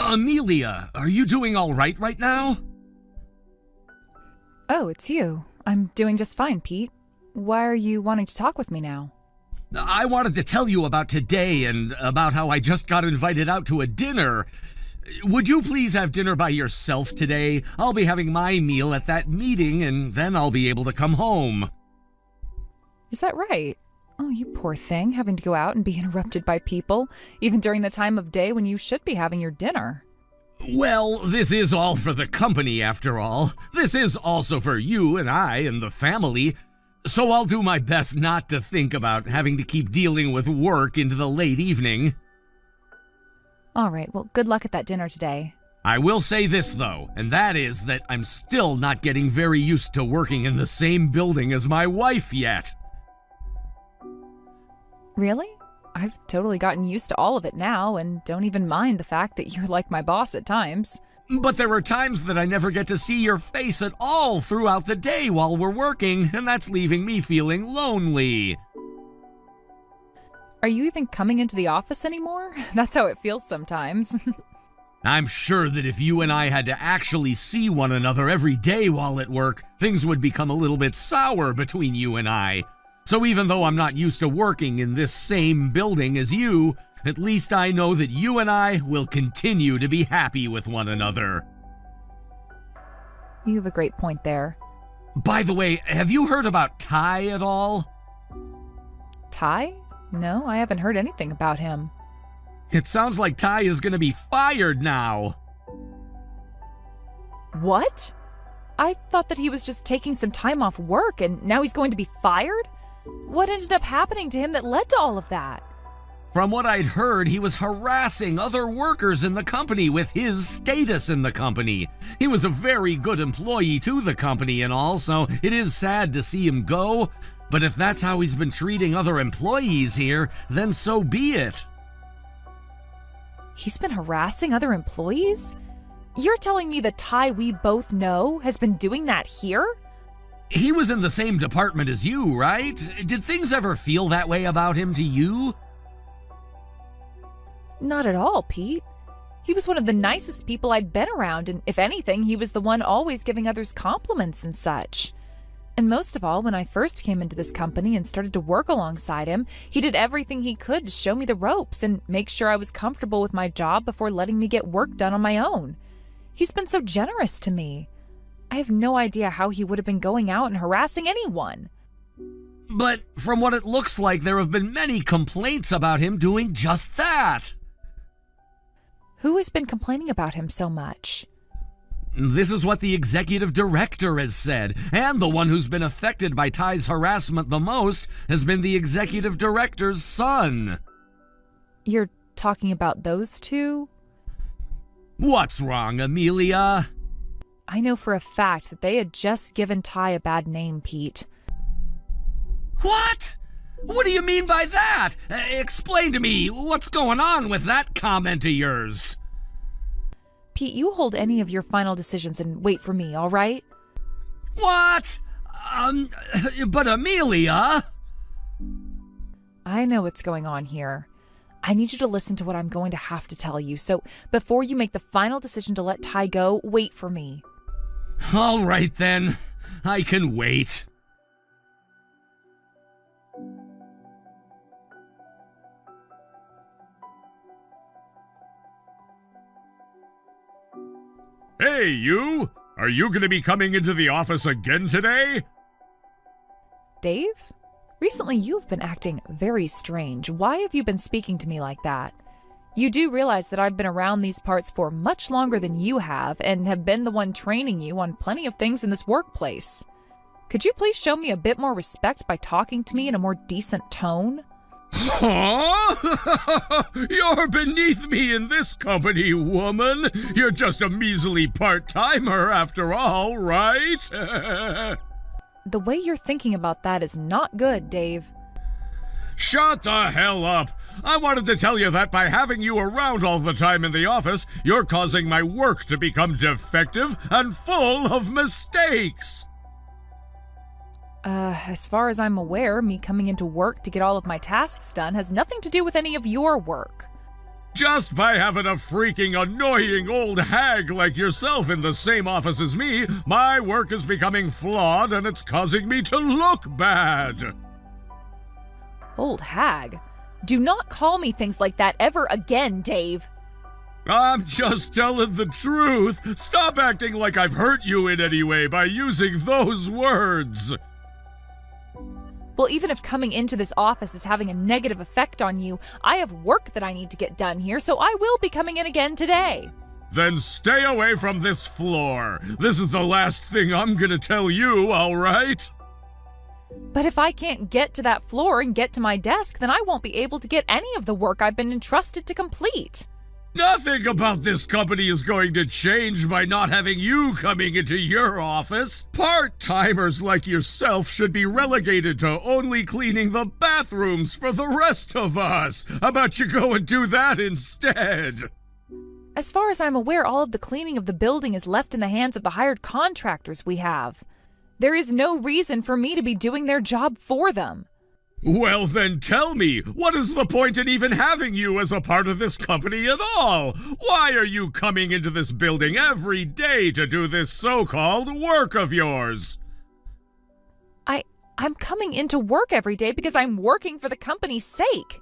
Amelia, are you doing all right now? Oh, it's you. I'm doing just fine, Pete. Why are you wanting to talk with me now? I wanted to tell you about today and about how I just got invited out to a dinner. Would you please have dinner by yourself today? I'll be having my meal at that meeting, and then I'll be able to come home. Is that right? Oh, you poor thing, having to go out and be interrupted by people, even during the time of day when you should be having your dinner. Well, this is all for the company, after all. This is also for you and I and the family. So I'll do my best not to think about having to keep dealing with work into the late evening. All right, well, good luck at that dinner today. I will say this, though, and that is that I'm still not getting very used to working in the same building as my wife yet. Really? I've totally gotten used to all of it now and don't even mind the fact that you're like my boss at times. But there are times that I never get to see your face at all throughout the day while we're working, and that's leaving me feeling lonely. Are you even coming into the office anymore? That's how it feels sometimes. I'm sure that if you and I had to actually see one another every day while at work, things would become a little bit sour between you and I. So even though I'm not used to working in this same building as you, at least I know that you and I will continue to be happy with one another. You have a great point there. By the way, have you heard about Ty at all? Ty? No, I haven't heard anything about him. It sounds like Ty is going to be fired now. What? I thought that he was just taking some time off work and now he's going to be fired? What ended up happening to him that led to all of that? From what I'd heard, he was harassing other workers in the company with his status in the company. He was a very good employee to the company and all, so it is sad to see him go. But if that's how he's been treating other employees here, then so be it. He's been harassing other employees? You're telling me the Ty we both know has been doing that here? He was in the same department as you, right? Did things ever feel that way about him to you? Not at all, Pete. He was one of the nicest people I'd been around, and if anything, he was the one always giving others compliments and such. And most of all, when I first came into this company and started to work alongside him, he did everything he could to show me the ropes and make sure I was comfortable with my job before letting me get work done on my own. He's been so generous to me. I have no idea how he would have been going out and harassing anyone. But from what it looks like, there have been many complaints about him doing just that. Who has been complaining about him so much? This is what the executive director has said, and the one who's been affected by Ty's harassment the most has been the executive director's son. You're talking about those two? What's wrong, Amelia? I know for a fact that they had just given Ty a bad name, Pete. What? What do you mean by that? Explain to me, what's going on with that comment of yours? Pete, you hold any of your final decisions and wait for me, all right? What? But Amelia... I know what's going on here. I need you to listen to what I'm going to have to tell you, so before you make the final decision to let Ty go, wait for me. All right then, I can wait. Hey, you! Are you going to be coming into the office again today? Dave? Recently you've been acting very strange. Why have you been speaking to me like that? You do realize that I've been around these parts for much longer than you have and have been the one training you on plenty of things in this workplace. Could you please show me a bit more respect by talking to me in a more decent tone? Huh? You're beneath me in this company, woman. You're just a measly part-timer after all, right? The way you're thinking about that is not good, Dave. Shut the hell up! I wanted to tell you that by having you around all the time in the office, you're causing my work to become defective and full of mistakes! As far as I'm aware, me coming into work to get all of my tasks done has nothing to do with any of your work. Just by having a freaking annoying old hag like yourself in the same office as me, my work is becoming flawed and it's causing me to look bad. Old hag? Do not call me things like that ever again, Dave. I'm just telling the truth. Stop acting like I've hurt you in any way by using those words. Well, even if coming into this office is having a negative effect on you, I have work that I need to get done here, so I will be coming in again today. Then stay away from this floor. This is the last thing I'm gonna tell you, all right? But if I can't get to that floor and get to my desk, then I won't be able to get any of the work I've been entrusted to complete. Nothing about this company is going to change by not having you coming into your office. Part-timers like yourself should be relegated to only cleaning the bathrooms for the rest of us. How about you go and do that instead? As far as I'm aware, all of the cleaning of the building is left in the hands of the hired contractors we have. There is no reason for me to be doing their job for them. Well, then tell me, what is the point in even having you as a part of this company at all? Why are you coming into this building every day to do this so-called work of yours? I'm coming into work every day because I'm working for the company's sake.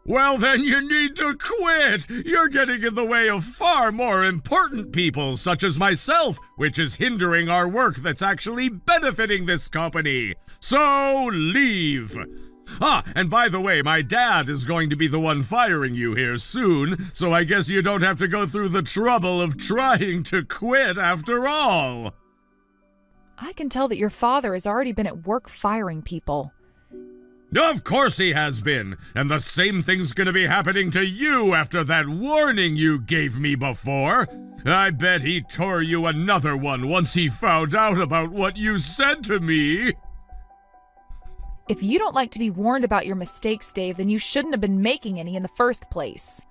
Well, then you need to quit. You're getting in the way of far more important people, such as myself, which is hindering our work that's actually benefiting this company. So leave. And by the way, my dad is going to be the one firing you here soon, so I guess you don't have to go through the trouble of trying to quit after all. I can tell that your father has already been at work firing people. Of course he has been, and the same thing's gonna be happening to you after that warning you gave me before. I bet he tore you another one once he found out about what you said to me. If you don't like to be warned about your mistakes, Dave, then you shouldn't have been making any in the first place.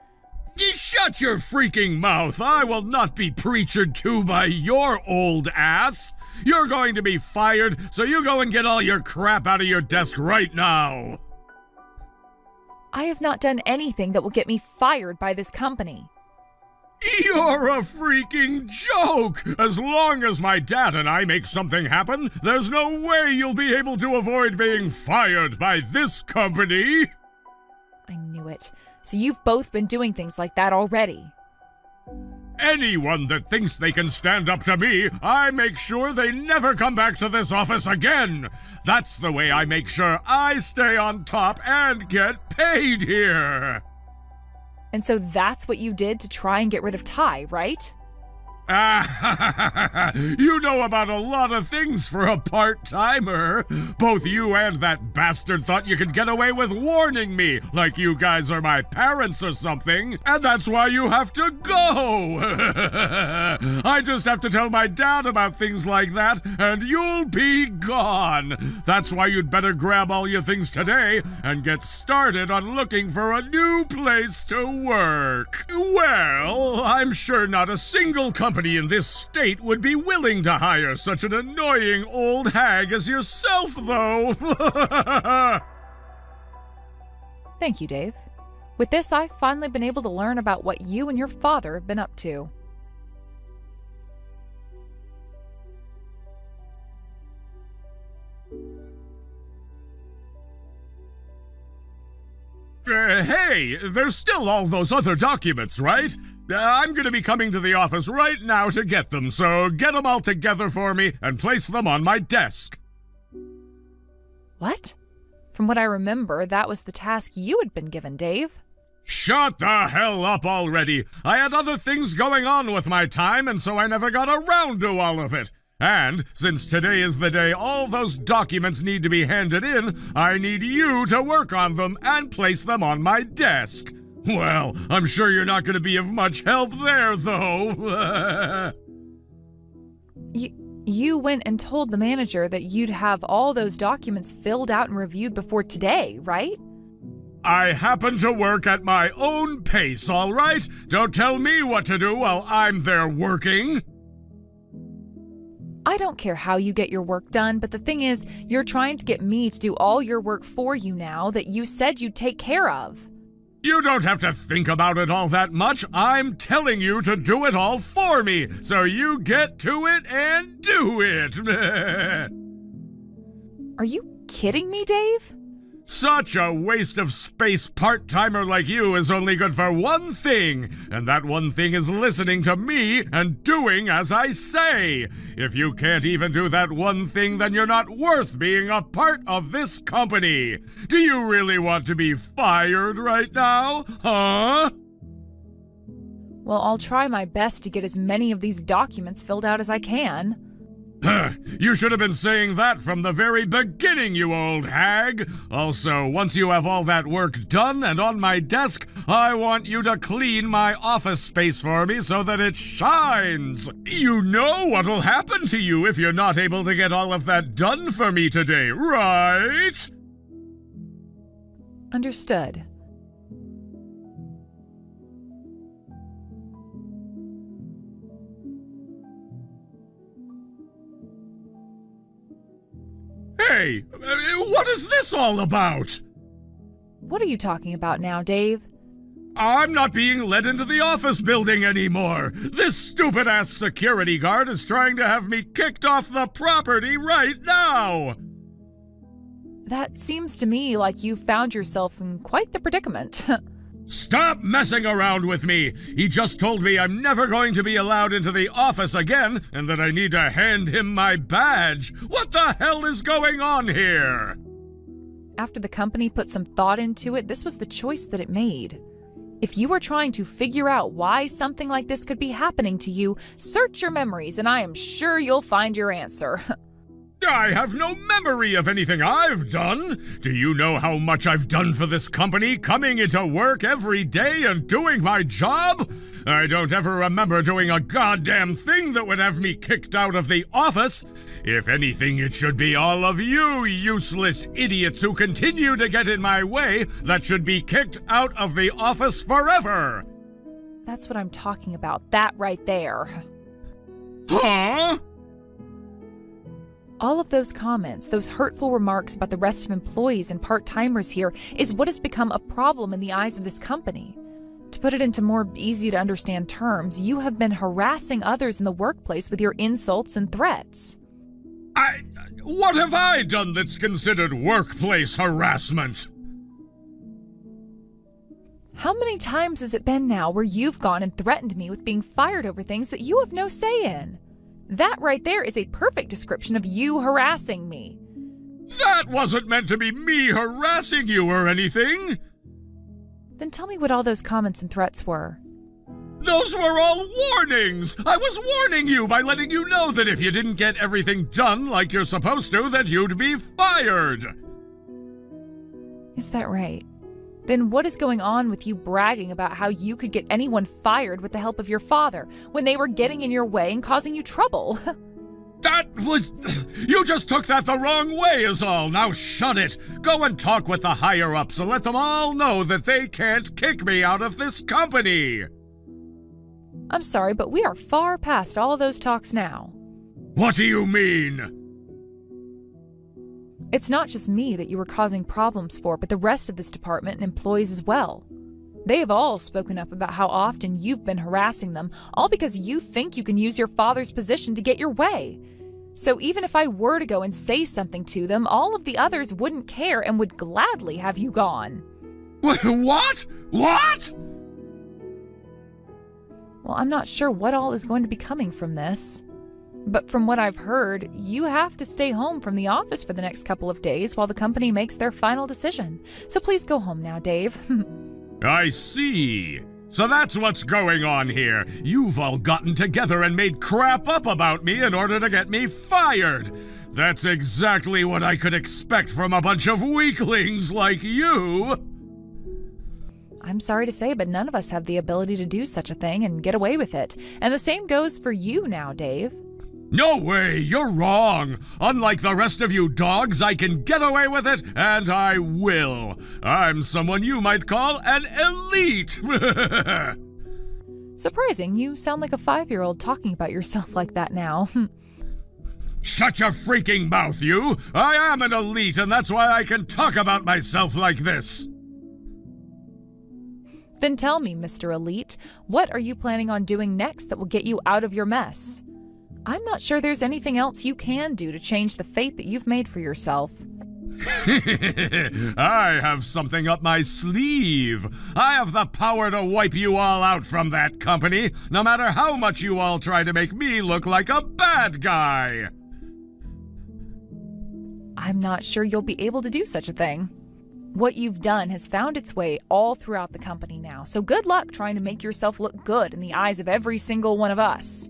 You shut your freaking mouth! I will not be preached to by your old ass! You're going to be fired, so you go and get all your crap out of your desk right now! I have not done anything that will get me fired by this company. You're a freaking joke! As long as my dad and I make something happen, there's no way you'll be able to avoid being fired by this company! I knew it. So you've both been doing things like that already. Anyone that thinks they can stand up to me, I make sure they never come back to this office again! That's the way I make sure I stay on top and get paid here! And so that's what you did to try and get rid of Ty, right? You know about a lot of things for a part-timer. Both you and that bastard thought you could get away with warning me, like you guys are my parents or something, and that's why you have to go. I just have to tell my dad about things like that, and you'll be gone. That's why you'd better grab all your things today and get started on looking for a new place to work. Well, I'm sure not a single company in this state would be willing to hire such an annoying old hag as yourself, though. Thank you, Dave. With this, I've finally been able to learn about what you and your father have been up to. Hey, there's still all those other documents, right? I'm gonna be coming to the office right now to get them, so get them all together for me and place them on my desk. What? From what I remember, that was the task you had been given, Dave. Shut the hell up already! I had other things going on with my time, and so I never got around to all of it. And, since today is the day all those documents need to be handed in, I need you to work on them and place them on my desk. Well, I'm sure you're not going to be of much help there, though. You went and told the manager that you'd have all those documents filled out and reviewed before today, right? I happen to work at my own pace, all right? Don't tell me what to do while I'm there working. I don't care how you get your work done, but the thing is, you're trying to get me to do all your work for you now that you said you'd take care of. You don't have to think about it all that much. I'm telling you to do it all for me, so you get to it and do it. Are you kidding me, Dave? Such a waste of space. Part-timer like you is only good for one thing, and that one thing is listening to me and doing as I say. If you can't even do that one thing, then you're not worth being a part of this company. Do you really want to be fired right now? Huh? Well, I'll try my best to get as many of these documents filled out as I can. You should have been saying that from the very beginning, you old hag. Also, once you have all that work done and on my desk, I want you to clean my office space for me so that it shines. You know what'll happen to you if you're not able to get all of that done for me today, right? Understood. Hey, what is this all about? What are you talking about now, Dave? I'm not being let into the office building anymore. This stupid-ass security guard is trying to have me kicked off the property right now. That seems to me like you found yourself in quite the predicament. Stop messing around with me! He just told me I'm never going to be allowed into the office again, and that I need to hand him my badge. What the hell is going on here? After the company put some thought into it, this was the choice that it made. If you are trying to figure out why something like this could be happening to you, search your memories and I am sure you'll find your answer. I have no memory of anything I've done. Do you know how much I've done for this company, coming into work every day and doing my job? I don't ever remember doing a goddamn thing that would have me kicked out of the office. If anything, it should be all of you useless idiots who continue to get in my way that should be kicked out of the office forever. That's what I'm talking about, that right there. Huh? All of those comments, those hurtful remarks about the rest of employees and part-timers here is what has become a problem in the eyes of this company. To put it into more easy-to-understand terms, you have been harassing others in the workplace with your insults and threats. What have I done that's considered workplace harassment? How many times has it been now where you've gone and threatened me with being fired over things that you have no say in? That right there is a perfect description of you harassing me. That wasn't meant to be me harassing you or anything. Then tell me what all those comments and threats were. Those were all warnings! I was warning you by letting you know that if you didn't get everything done like you're supposed to, that you'd be fired! Is that right? Then what is going on with you bragging about how you could get anyone fired with the help of your father when they were getting in your way and causing you trouble? You just took that the wrong way is all. Now shut it. Go and talk with the higher-ups and let them all know that they can't kick me out of this company. I'm sorry, but we are far past all those talks now. What do you mean? It's not just me that you were causing problems for, but the rest of this department and employees as well. They have all spoken up about how often you've been harassing them, all because you think you can use your father's position to get your way. So even if I were to go and say something to them, all of the others wouldn't care and would gladly have you gone. What? What? Well, I'm not sure what all is going to be coming from this. But from what I've heard, you have to stay home from the office for the next couple of days while the company makes their final decision. So please go home now, Dave. I see. So that's what's going on here. You've all gotten together and made crap up about me in order to get me fired. That's exactly what I could expect from a bunch of weaklings like you. I'm sorry to say, but none of us have the ability to do such a thing and get away with it. And the same goes for you now, Dave. No way, you're wrong. Unlike the rest of you dogs, I can get away with it, and I will. I'm someone you might call an elite. Surprising, you sound like a 5-year-old talking about yourself like that now. Shut your freaking mouth, you! I am an elite, and that's why I can talk about myself like this. Then tell me, Mr. Elite, what are you planning on doing next that will get you out of your mess? I'm not sure there's anything else you can do to change the fate that you've made for yourself. I have something up my sleeve. I have the power to wipe you all out from that company, no matter how much you all try to make me look like a bad guy. I'm not sure you'll be able to do such a thing. What you've done has found its way all throughout the company now, so good luck trying to make yourself look good in the eyes of every single one of us.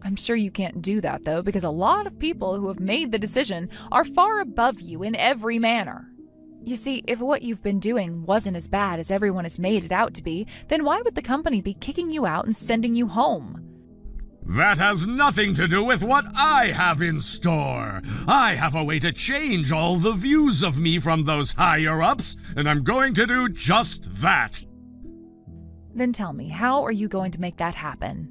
I'm sure you can't do that, though, because a lot of people who have made the decision are far above you in every manner. You see, if what you've been doing wasn't as bad as everyone has made it out to be, then why would the company be kicking you out and sending you home? That has nothing to do with what I have in store. I have a way to change all the views of me from those higher-ups, and I'm going to do just that. Then tell me, how are you going to make that happen?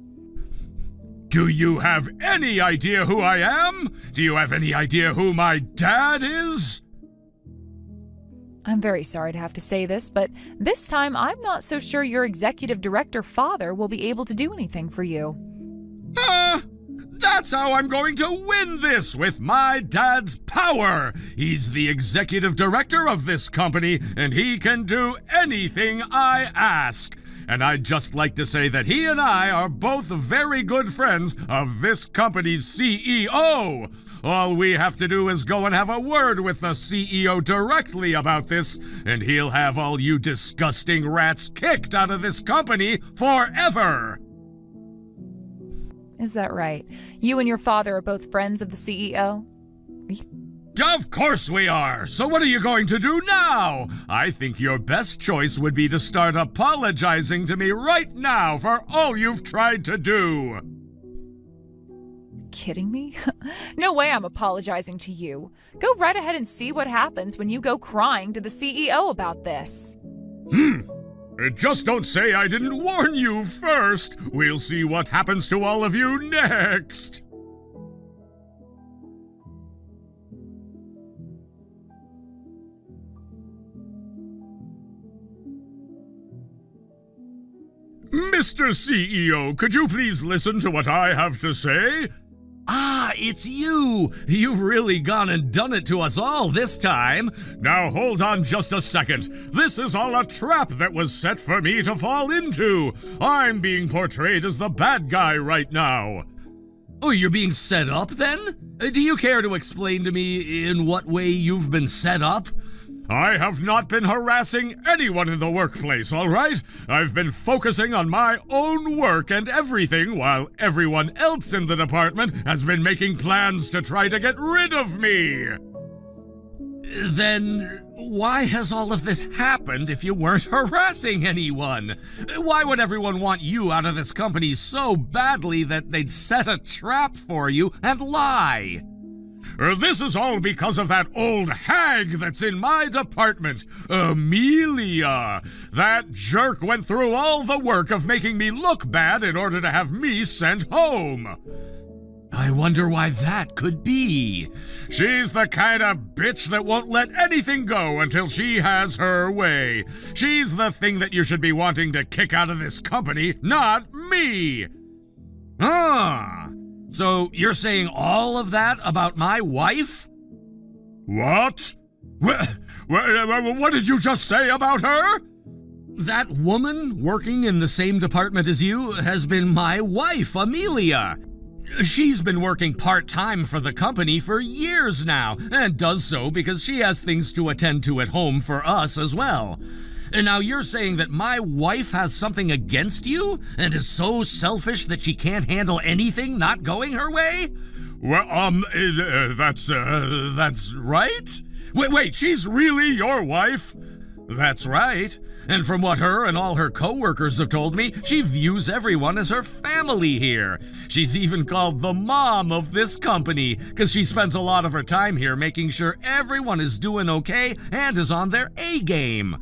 Do you have any idea who I am? Do you have any idea who my dad is? I'm very sorry to have to say this, but this time I'm not so sure your executive director father will be able to do anything for you. That's how I'm going to win this, with my dad's power. He's the executive director of this company, and he can do anything I ask. And I'd just like to say that he and I are both very good friends of this company's CEO. All we have to do is go and have a word with the CEO directly about this, and he'll have all you disgusting rats kicked out of this company forever. Is that right? You and your father are both friends of the CEO? Of course we are! So what are you going to do now? I think your best choice would be to start apologizing to me right now for all you've tried to do. Kidding me? No way I'm apologizing to you. Go right ahead and see what happens when you go crying to the CEO about this. Just don't say I didn't warn you first. We'll see what happens to all of you next. Mr. CEO, could you please listen to what I have to say? Ah, it's you! You've really gone and done it to us all this time. Now hold on just a second. This is all a trap that was set for me to fall into. I'm being portrayed as the bad guy right now. Oh, you're being set up then? Do you care to explain to me in what way you've been set up? I have not been harassing anyone in the workplace, all right? I've been focusing on my own work and everything while everyone else in the department has been making plans to try to get rid of me. Then why has all of this happened if you weren't harassing anyone? Why would everyone want you out of this company so badly that they'd set a trap for you and lie? This is all because of that old hag that's in my department, Amelia. That jerk went through all the work of making me look bad in order to have me sent home. I wonder why that could be. She's the kind of bitch that won't let anything go until she has her way. She's the thing that you should be wanting to kick out of this company, not me. Ah. So you're saying all of that about my wife? What? What did you just say about her? That woman working in the same department as you has been my wife, Amelia. She's been working part-time for the company for years now, and does so because she has things to attend to at home for us as well. And now you're saying that my wife has something against you and is so selfish that she can't handle anything not going her way? Well, that's right? Wait, she's really your wife? That's right. And from what her and all her co-workers have told me, she views everyone as her family here. She's even called the mom of this company, because she spends a lot of her time here making sure everyone is doing okay and is on their A game.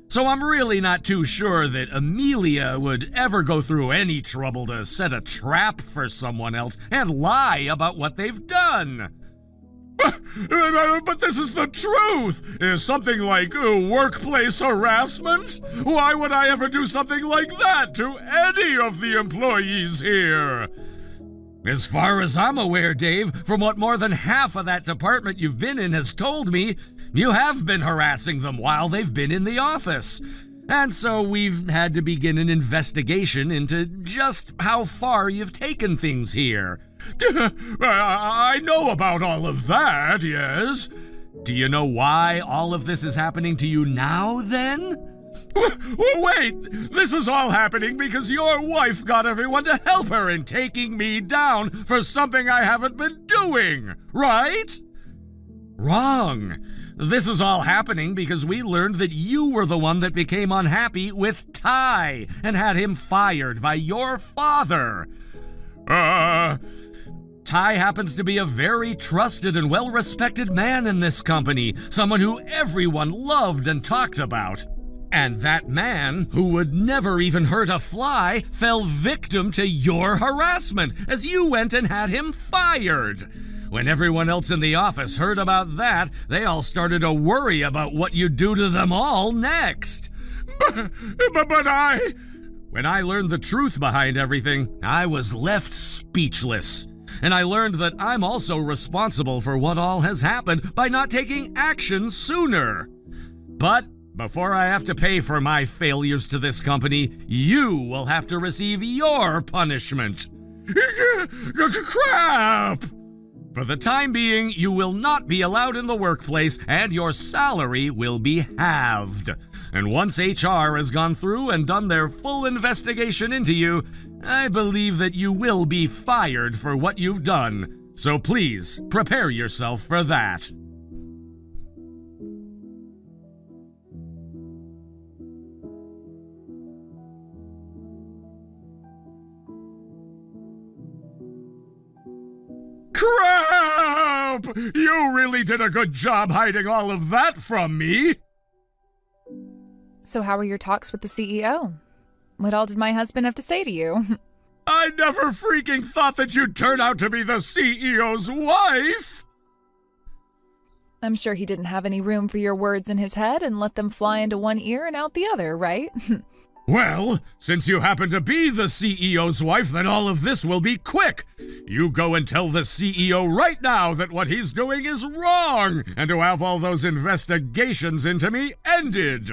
So I'm really not too sure that Amelia would ever go through any trouble to set a trap for someone else and lie about what they've done. But this is the truth! Is something like workplace harassment? Why would I ever do something like that to any of the employees here? As far as I'm aware, Dave, from what more than half of that department you've been in has told me, you have been harassing them while they've been in the office. And so we've had to begin an investigation into just how far you've taken things here. I know about all of that, yes. Do you know why all of this is happening to you now, then? Wait! This is all happening because your wife got everyone to help her in taking me down for something I haven't been doing, right? Wrong. This is all happening because we learned that you were the one that became unhappy with Ty and had him fired by your father. Ty happens to be a very trusted and well-respected man in this company, someone who everyone loved and talked about. And that man, who would never even hurt a fly, fell victim to your harassment as you went and had him fired. When everyone else in the office heard about that, they all started to worry about what you'd do to them all next. But When I learned the truth behind everything, I was left speechless. And I learned that I'm also responsible for what all has happened by not taking action sooner. But before I have to pay for my failures to this company, you will have to receive your punishment. Crap! For the time being, you will not be allowed in the workplace, and your salary will be halved. And once HR has gone through and done their full investigation into you, I believe that you will be fired for what you've done. So please, prepare yourself for that. Crap! You really did a good job hiding all of that from me! So how were your talks with the CEO? What all did my husband have to say to you? I never freaking thought that you'd turn out to be the CEO's wife! I'm sure he didn't have any room for your words in his head and let them fly into one ear and out the other, right? Well, since you happen to be the CEO's wife, then all of this will be quick. You go and tell the CEO right now that what he's doing is wrong, and to have all those investigations into me ended.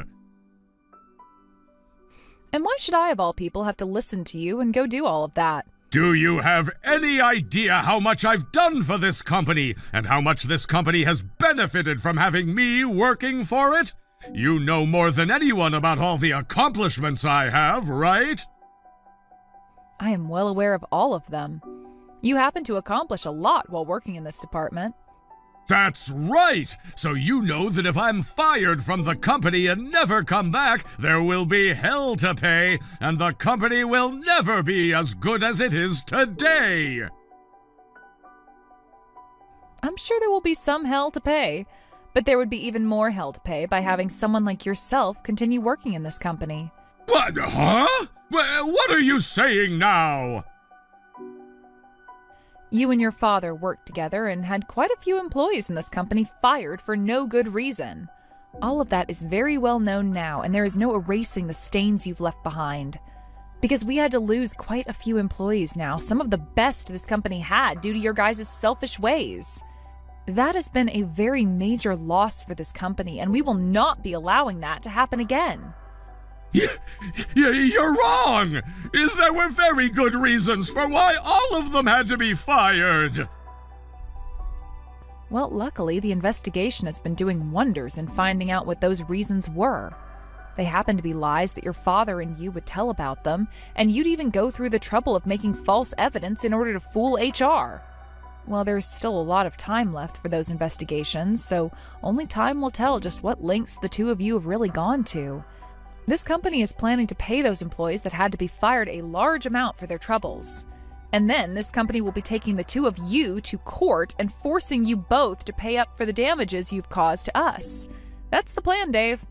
And why should I, of all people, have to listen to you and go do all of that? Do you have any idea how much I've done for this company, and how much this company has benefited from having me working for it? You know more than anyone about all the accomplishments I have, right? I am well aware of all of them. You happen to accomplish a lot while working in this department. That's right! So you know that if I'm fired from the company and never come back, there will be hell to pay, and the company will never be as good as it is today! I'm sure there will be some hell to pay, but there would be even more hell to pay by having someone like yourself continue working in this company. What? Huh? What are you saying now? You and your father worked together and had quite a few employees in this company fired for no good reason. All of that is very well known now, and there is no erasing the stains you've left behind. Because we had to lose quite a few employees now, some of the best this company had due to your guys' selfish ways. That has been a very major loss for this company, and we will not be allowing that to happen again. You're wrong! There were very good reasons for why all of them had to be fired! Well, luckily, the investigation has been doing wonders in finding out what those reasons were. They happen to be lies that your father and you would tell about them, and you'd even go through the trouble of making false evidence in order to fool HR. Well, there's still a lot of time left for those investigations, so only time will tell just what lengths the two of you have really gone to. This company is planning to pay those employees that had to be fired a large amount for their troubles. And then this company will be taking the two of you to court and forcing you both to pay up for the damages you've caused to us. That's the plan, Dave.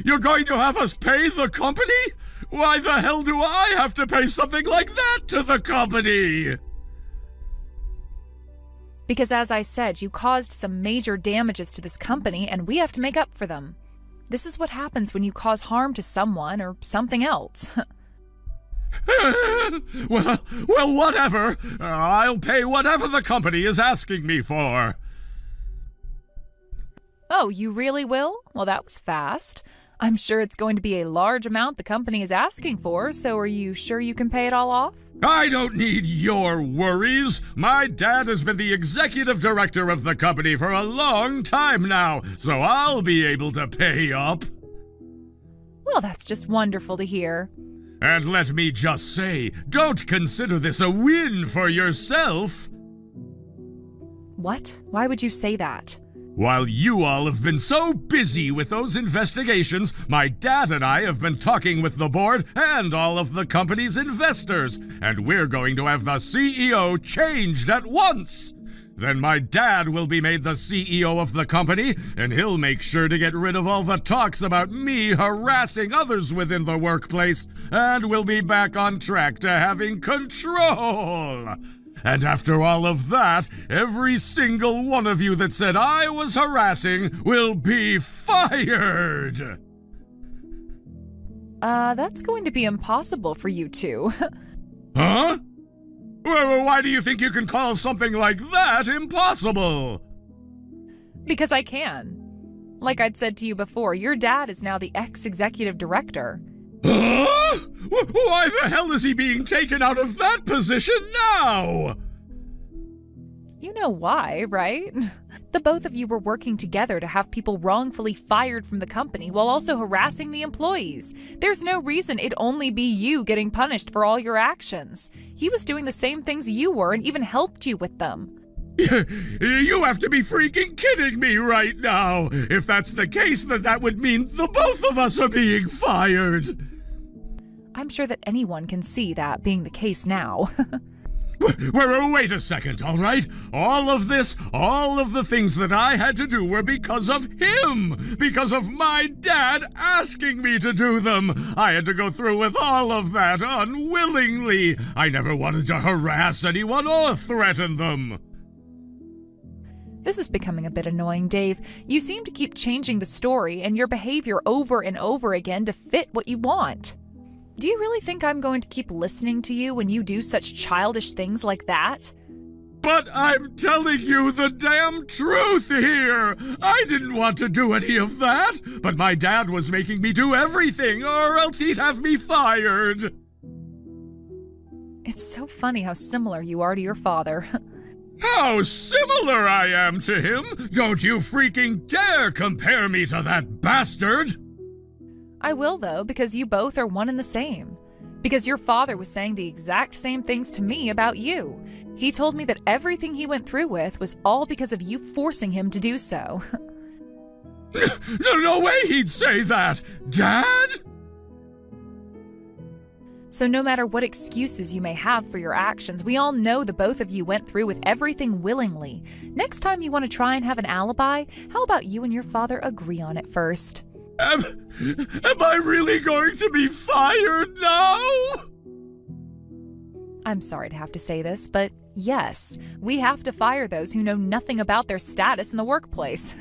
You're going to have us pay the company? Why the hell do I have to pay something like that to the company? Because as I said, you caused some major damages to this company and we have to make up for them. This is what happens when you cause harm to someone or something else. well, whatever. I'll pay whatever the company is asking me for. Oh, you really will? Well, that was fast. I'm sure it's going to be a large amount the company is asking for, so are you sure you can pay it all off? I don't need your worries. My dad has been the executive director of the company for a long time now, so I'll be able to pay up. Well, that's just wonderful to hear. And let me just say, don't consider this a win for yourself. What? Why would you say that? While you all have been so busy with those investigations, my dad and I have been talking with the board and all of the company's investors, and we're going to have the CEO changed at once. Then my dad will be made the CEO of the company, and he'll make sure to get rid of all the talks about me harassing others within the workplace, and we'll be back on track to having control. And after all of that, every single one of you that said I was harassing will be fired! That's going to be impossible for you two. Huh? Well, why do you think you can call something like that impossible? Because I can. Like I'd said to you before, your dad is now the ex-executive director. Huh? Why the hell is he being taken out of that position now? You know why, right? The both of you were working together to have people wrongfully fired from the company while also harassing the employees. There's no reason it'd only be you getting punished for all your actions. He was doing the same things you were and even helped you with them. You have to be freaking kidding me right now. If that's the case, then that would mean the both of us are being fired. I'm sure that anyone can see that being the case now. Wait a second, all right? All of the things that I had to do were because of him! Because of my dad asking me to do them! I had to go through with all of that unwillingly! I never wanted to harass anyone or threaten them! This is becoming a bit annoying, Dave. You seem to keep changing the story and your behavior over and over again to fit what you want. Do you really think I'm going to keep listening to you when you do such childish things like that? But I'm telling you the damn truth here! I didn't want to do any of that, but my dad was making me do everything, or else he'd have me fired! It's so funny how similar you are to your father. How similar I am to him! Don't you freaking dare compare me to that bastard! I will, though, because you both are one and the same. Because your father was saying the exact same things to me about you. He told me that everything he went through with was all because of you forcing him to do so. No way he'd say that! Dad? So no matter what excuses you may have for your actions, we all know the both of you went through with everything willingly. Next time you want to try and have an alibi, how about you and your father agree on it first? Am I really going to be fired now? I'm sorry to have to say this, but yes, we have to fire those who know nothing about their status in the workplace.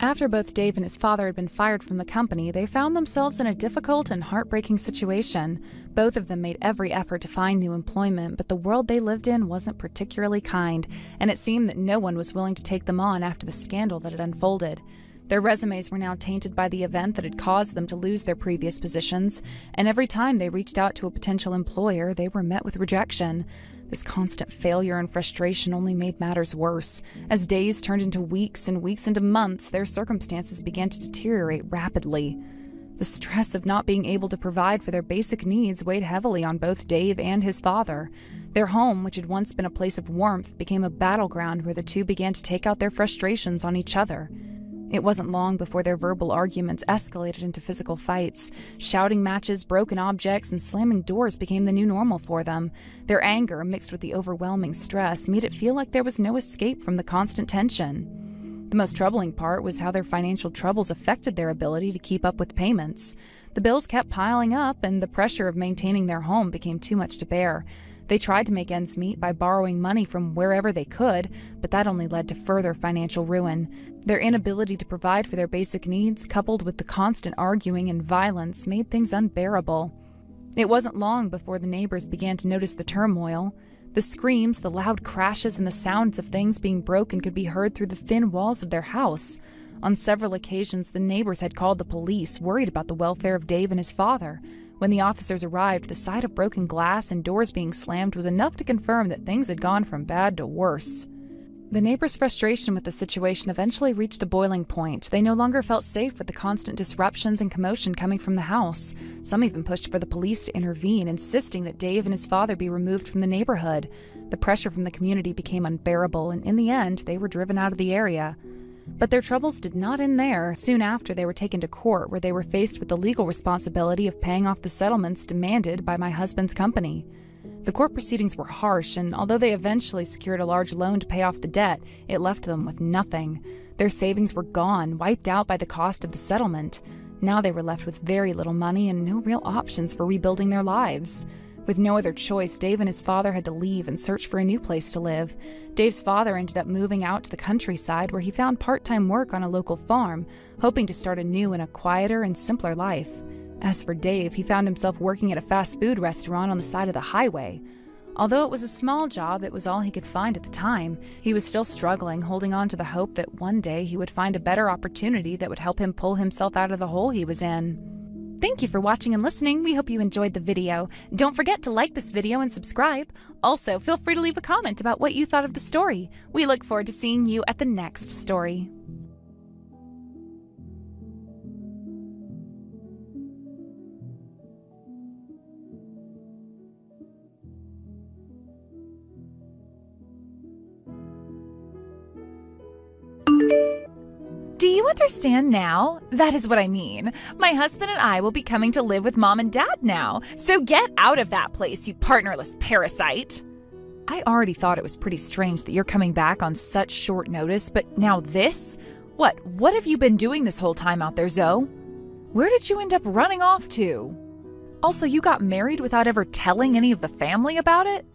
After both Dave and his father had been fired from the company, they found themselves in a difficult and heartbreaking situation. Both of them made every effort to find new employment, but the world they lived in wasn't particularly kind, and it seemed that no one was willing to take them on after the scandal that had unfolded. Their resumes were now tainted by the event that had caused them to lose their previous positions, and every time they reached out to a potential employer, they were met with rejection. This constant failure and frustration only made matters worse. As days turned into weeks and weeks into months, their circumstances began to deteriorate rapidly. The stress of not being able to provide for their basic needs weighed heavily on both Dave and his father. Their home, which had once been a place of warmth, became a battleground where the two began to take out their frustrations on each other. It wasn't long before their verbal arguments escalated into physical fights. Shouting matches, broken objects, and slamming doors became the new normal for them. Their anger, mixed with the overwhelming stress, made it feel like there was no escape from the constant tension. The most troubling part was how their financial troubles affected their ability to keep up with payments. The bills kept piling up, and the pressure of maintaining their home became too much to bear. They tried to make ends meet by borrowing money from wherever they could, but that only led to further financial ruin. Their inability to provide for their basic needs, coupled with the constant arguing and violence, made things unbearable. It wasn't long before the neighbors began to notice the turmoil. The screams, the loud crashes, and the sounds of things being broken could be heard through the thin walls of their house. On several occasions, the neighbors had called the police, worried about the welfare of Dave and his father. When the officers arrived, the sight of broken glass and doors being slammed was enough to confirm that things had gone from bad to worse. The neighbors' frustration with the situation eventually reached a boiling point. They no longer felt safe with the constant disruptions and commotion coming from the house. Some even pushed for the police to intervene, insisting that Dave and his father be removed from the neighborhood. The pressure from the community became unbearable, and in the end, they were driven out of the area. But their troubles did not end there. Soon after, they were taken to court, where they were faced with the legal responsibility of paying off the settlements demanded by my husband's company. The court proceedings were harsh, and although they eventually secured a large loan to pay off the debt, it left them with nothing. Their savings were gone, wiped out by the cost of the settlement. Now they were left with very little money and no real options for rebuilding their lives. With no other choice, Dave and his father had to leave and search for a new place to live. Dave's father ended up moving out to the countryside, where he found part-time work on a local farm, hoping to start anew in a quieter and simpler life. As for Dave, he found himself working at a fast food restaurant on the side of the highway. Although it was a small job, it was all he could find at the time. He was still struggling, holding on to the hope that one day he would find a better opportunity that would help him pull himself out of the hole he was in. Thank you for watching and listening. We hope you enjoyed the video. Don't forget to like this video and subscribe. Also, feel free to leave a comment about what you thought of the story. We look forward to seeing you at the next story. Do you understand now? That is what I mean. My husband and I will be coming to live with Mom and Dad now, so get out of that place, you partnerless parasite. I already thought it was pretty strange that you're coming back on such short notice, but now this? What have you been doing this whole time out there, Zoe? Where did you end up running off to? Also, you got married without ever telling any of the family about it?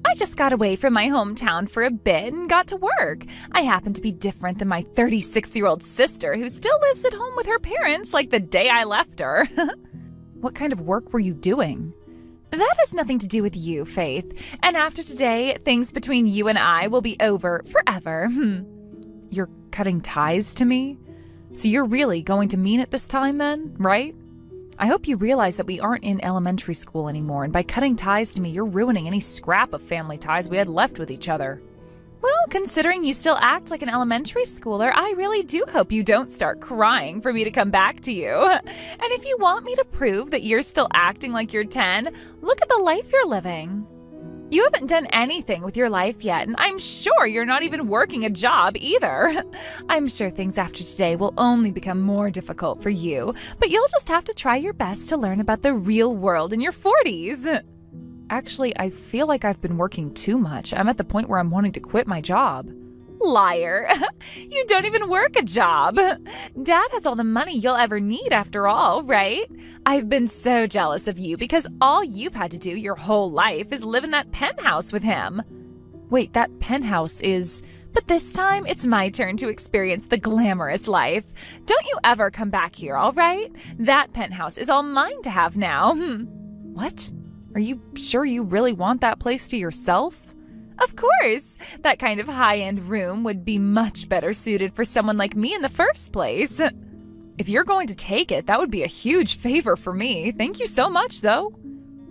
I just got away from my hometown for a bit and got to work. I happen to be different than my 36-year-old sister who still lives at home with her parents like the day I left her. What kind of work were you doing? That has nothing to do with you, Faith. And after today, things between you and I will be over forever. You're cutting ties to me? So you're really going to mean it this time then, right? I hope you realize that we aren't in elementary school anymore, and by cutting ties to me, you're ruining any scrap of family ties we had left with each other. Well, considering you still act like an elementary schooler, I really do hope you don't start crying for me to come back to you. And if you want me to prove that you're still acting like you're 10, look at the life you're living. You haven't done anything with your life yet, and I'm sure you're not even working a job either. I'm sure things after today will only become more difficult for you, but you'll just have to try your best to learn about the real world in your 40s. Actually, I feel like I've been working too much. I'm at the point where I'm wanting to quit my job. Liar. You don't even work a job. Dad has all the money you'll ever need after all, right? I've been so jealous of you because all you've had to do your whole life is live in that penthouse with him. Wait, that penthouse is... But this time, it's my turn to experience the glamorous life. Don't you ever come back here, all right? That penthouse is all mine to have now. What? Are you sure you really want that place to yourself? Of course! That kind of high-end room would be much better suited for someone like me in the first place. If you're going to take it, that would be a huge favor for me. Thank you so much, Zoe.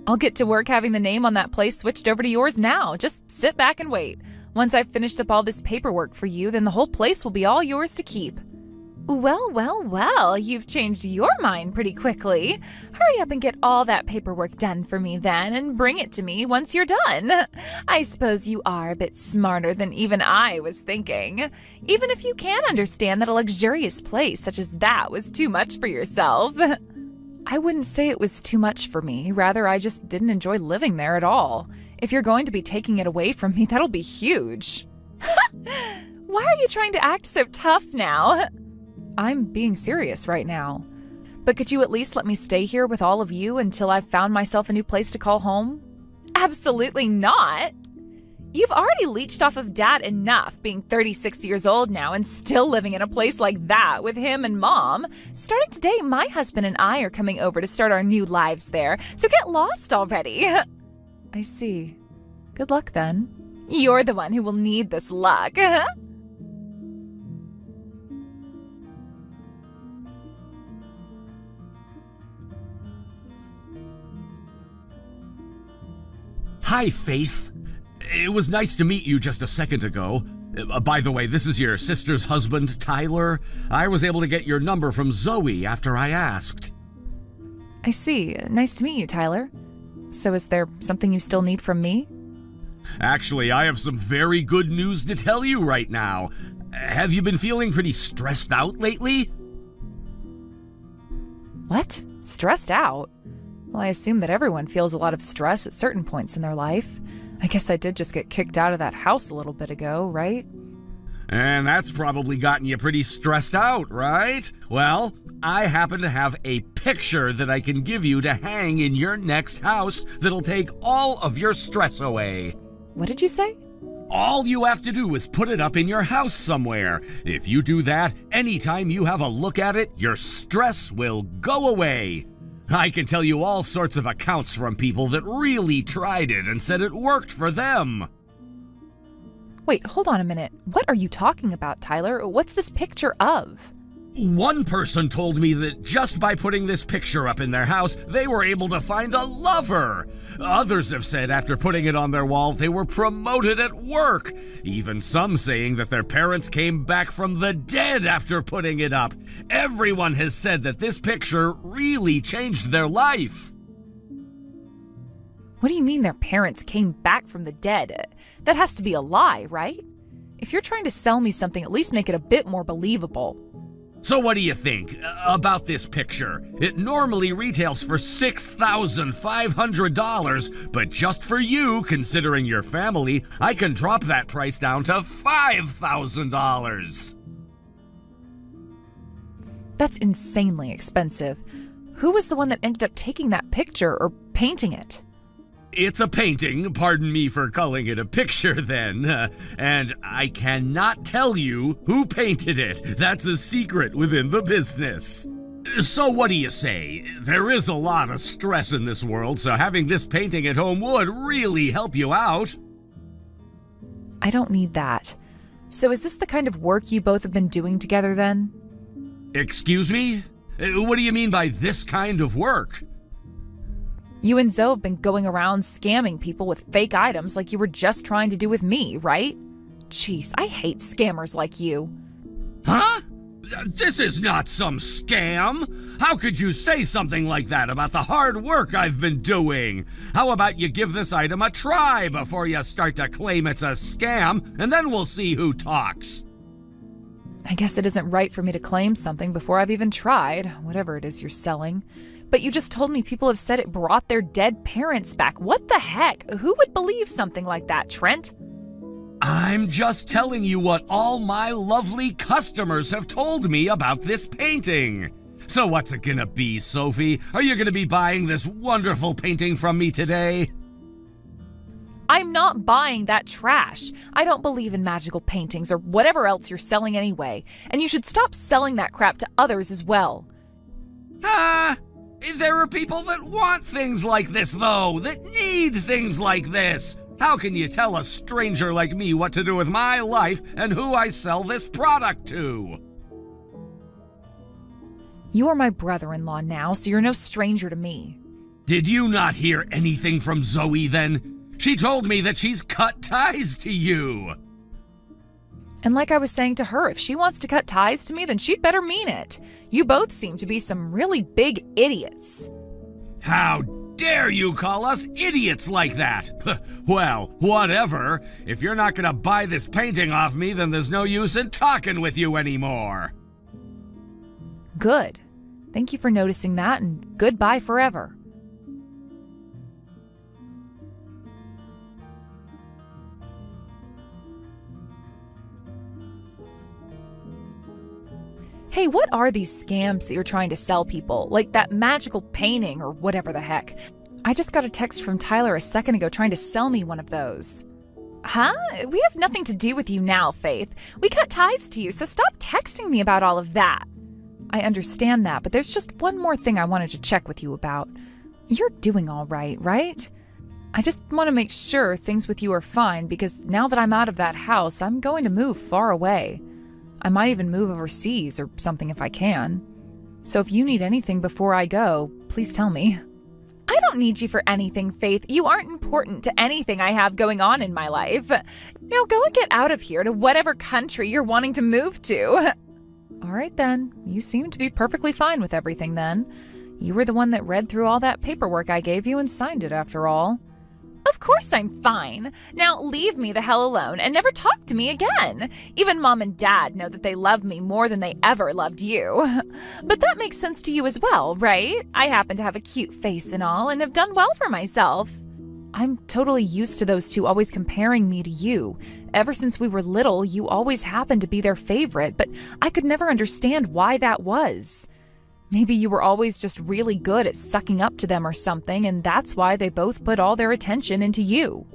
I'll get to work having the name on that place switched over to yours now. Just sit back and wait. Once I've finished up all this paperwork for you, then the whole place will be all yours to keep. Well, you've changed your mind pretty quickly. Hurry up and get all that paperwork done for me then, and bring it to me once you're done. I suppose you are a bit smarter than even I was thinking. Even if you can understand that a luxurious place such as that was too much for yourself. I wouldn't say it was too much for me. Rather, I just didn't enjoy living there at all. If you're going to be taking it away from me, that'll be huge. Why are you trying to act so tough now? I'm being serious right now. But could you at least let me stay here with all of you until I've found myself a new place to call home? Absolutely not. You've already leached off of Dad enough, being 36 years old now and still living in a place like that with him and Mom. Starting today, my husband and I are coming over to start our new lives there, so get lost already. I see. Good luck then. You're the one who will need this luck. Hi, Faith. It was nice to meet you just a second ago. By the way, this is your sister's husband, Tyler. I was able to get your number from Zoe after I asked. I see. Nice to meet you, Tyler. So is there something you still need from me? Actually, I have some very good news to tell you right now. Have you been feeling pretty stressed out lately? What? Stressed out? Well, I assume that everyone feels a lot of stress at certain points in their life. I guess I did just get kicked out of that house a little bit ago, right? And that's probably gotten you pretty stressed out, right? Well, I happen to have a picture that I can give you to hang in your next house that'll take all of your stress away. What did you say? All you have to do is put it up in your house somewhere. If you do that, anytime you have a look at it, your stress will go away. I can tell you all sorts of accounts from people that really tried it and said it worked for them. Wait, hold on a minute. What are you talking about, Tyler? What's this picture of? One person told me that just by putting this picture up in their house, they were able to find a lover. Others have said after putting it on their wall, they were promoted at work. Even some saying that their parents came back from the dead after putting it up. Everyone has said that this picture really changed their life. What do you mean their parents came back from the dead? That has to be a lie, right? If you're trying to sell me something, at least make it a bit more believable. So what do you think about this picture? It normally retails for $6,500, but just for you, considering your family, I can drop that price down to $5,000. That's insanely expensive. Who was the one that ended up taking that picture or painting it? It's a painting, pardon me for calling it a picture then, and I cannot tell you who painted it. That's a secret within the business. So what do you say? There is a lot of stress in this world, so having this painting at home would really help you out. I don't need that. So is this the kind of work you both have been doing together then? Excuse me? What do you mean by this kind of work? You and Zoe have been going around scamming people with fake items like you were just trying to do with me, right? Jeez, I hate scammers like you. Huh? This is not some scam. How could you say something like that about the hard work I've been doing? How about you give this item a try before you start to claim it's a scam, and then we'll see who talks. I guess it isn't right for me to claim something before I've even tried, whatever it is you're selling. But you just told me people have said it brought their dead parents back. What the heck? Who would believe something like that, Trent? I'm just telling you what all my lovely customers have told me about this painting. So what's it gonna be, Sophie? Are you gonna be buying this wonderful painting from me today? I'm not buying that trash. I don't believe in magical paintings or whatever else you're selling anyway. And you should stop selling that crap to others as well. There are people that want things like this, though, that need things like this. How can you tell a stranger like me what to do with my life and who I sell this product to? You are my brother-in-law now, so you're no stranger to me. Did you not hear anything from Zoe then? She told me that she's cut ties to you. And like I was saying to her, if she wants to cut ties to me, then she'd better mean it. You both seem to be some really big idiots. How dare you call us idiots like that? Well, whatever. If you're not gonna buy this painting off me, then there's no use in talking with you anymore. Good. Thank you for noticing that, and goodbye forever. Hey, what are these scams that you're trying to sell people? Like that magical painting or whatever the heck. I just got a text from Tyler a second ago trying to sell me one of those. Huh? We have nothing to do with you now, Faith. We cut ties to you, so stop texting me about all of that. I understand that, but there's just one more thing I wanted to check with you about. You're doing all right, right? I just want to make sure things with you are fine because now that I'm out of that house, I'm going to move far away. I might even move overseas or something if I can. So if you need anything before I go, please tell me. I don't need you for anything, Faith. You aren't important to anything I have going on in my life. Now go and get out of here to whatever country you're wanting to move to. All right then. You seem to be perfectly fine with everything then. You were the one that read through all that paperwork I gave you and signed it after all. Of course I'm fine. Now leave me the hell alone and never talk to me again. Even Mom and Dad know that they love me more than they ever loved you. But that makes sense to you as well, right? I happen to have a cute face and all and have done well for myself. I'm totally used to those two always comparing me to you. Ever since we were little, you always happened to be their favorite, but I could never understand why that was. Maybe you were always just really good at sucking up to them or something, and that's why they both put all their attention into you.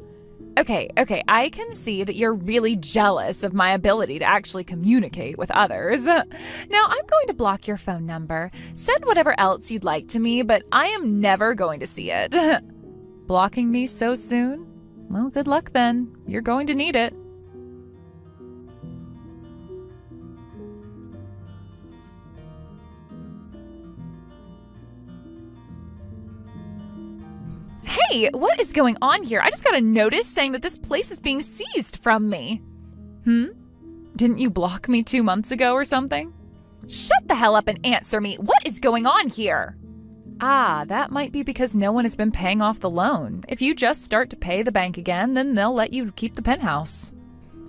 Okay, I can see that you're really jealous of my ability to actually communicate with others. Now, I'm going to block your phone number. Send whatever else you'd like to me, but I am never going to see it. Blocking me so soon? Well, good luck then. You're going to need it. Hey, what is going on here? I just got a notice saying that this place is being seized from me. Didn't you block me 2 months ago or something? Shut the hell up and answer me. What is going on here? Ah, that might be because no one has been paying off the loan. If you just start to pay the bank again, then they'll let you keep the penthouse.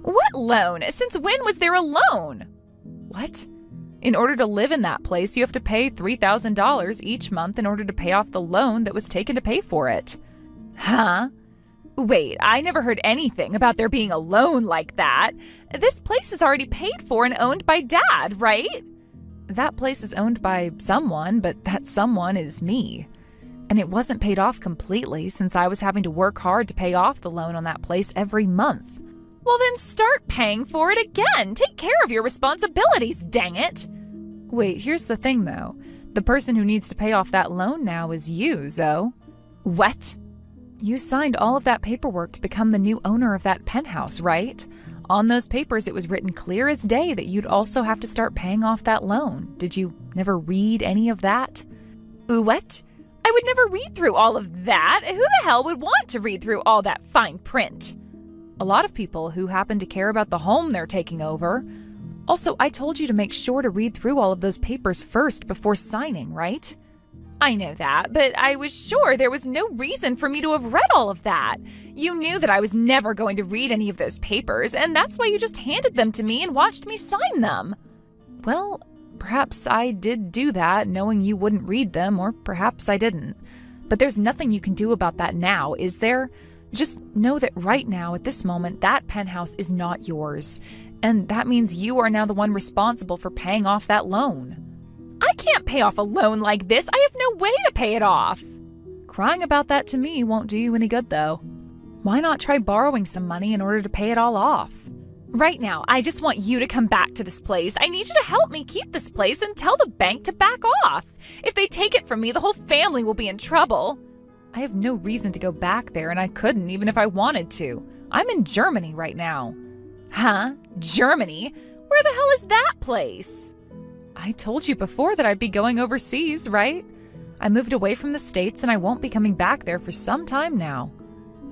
What loan? Since when was there a loan? What? In order to live in that place, you have to pay $3,000 each month in order to pay off the loan that was taken to pay for it. Huh? Wait, I never heard anything about there being a loan like that. This place is already paid for and owned by Dad, right? That place is owned by someone, but that someone is me. And it wasn't paid off completely since I was having to work hard to pay off the loan on that place every month. Well, then start paying for it again. Take care of your responsibilities, dang it. Wait, here's the thing, though. The person who needs to pay off that loan now is you, Zoe. What? You signed all of that paperwork to become the new owner of that penthouse, right? On those papers, it was written clear as day that you'd also have to start paying off that loan. Did you never read any of that? What? I would never read through all of that. Who the hell would want to read through all that fine print? A lot of people who happen to care about the home they're taking over. Also, I told you to make sure to read through all of those papers first before signing, right? I know that, but I was sure there was no reason for me to have read all of that. You knew that I was never going to read any of those papers, and that's why you just handed them to me and watched me sign them. Well, perhaps I did do that knowing you wouldn't read them, or perhaps I didn't. But there's nothing you can do about that now, is there? Just know that right now, at this moment, that penthouse is not yours. And that means you are now the one responsible for paying off that loan. I can't pay off a loan like this. I have no way to pay it off. Crying about that to me won't do you any good, though. Why not try borrowing some money in order to pay it all off? Right now, I just want you to come back to this place. I need you to help me keep this place and tell the bank to back off. If they take it from me, the whole family will be in trouble. I have no reason to go back there, and I couldn't even if I wanted to. I'm in Germany right now. Huh? Germany? Where the hell is that place? I told you before that I'd be going overseas, right? I moved away from the States, and I won't be coming back there for some time now.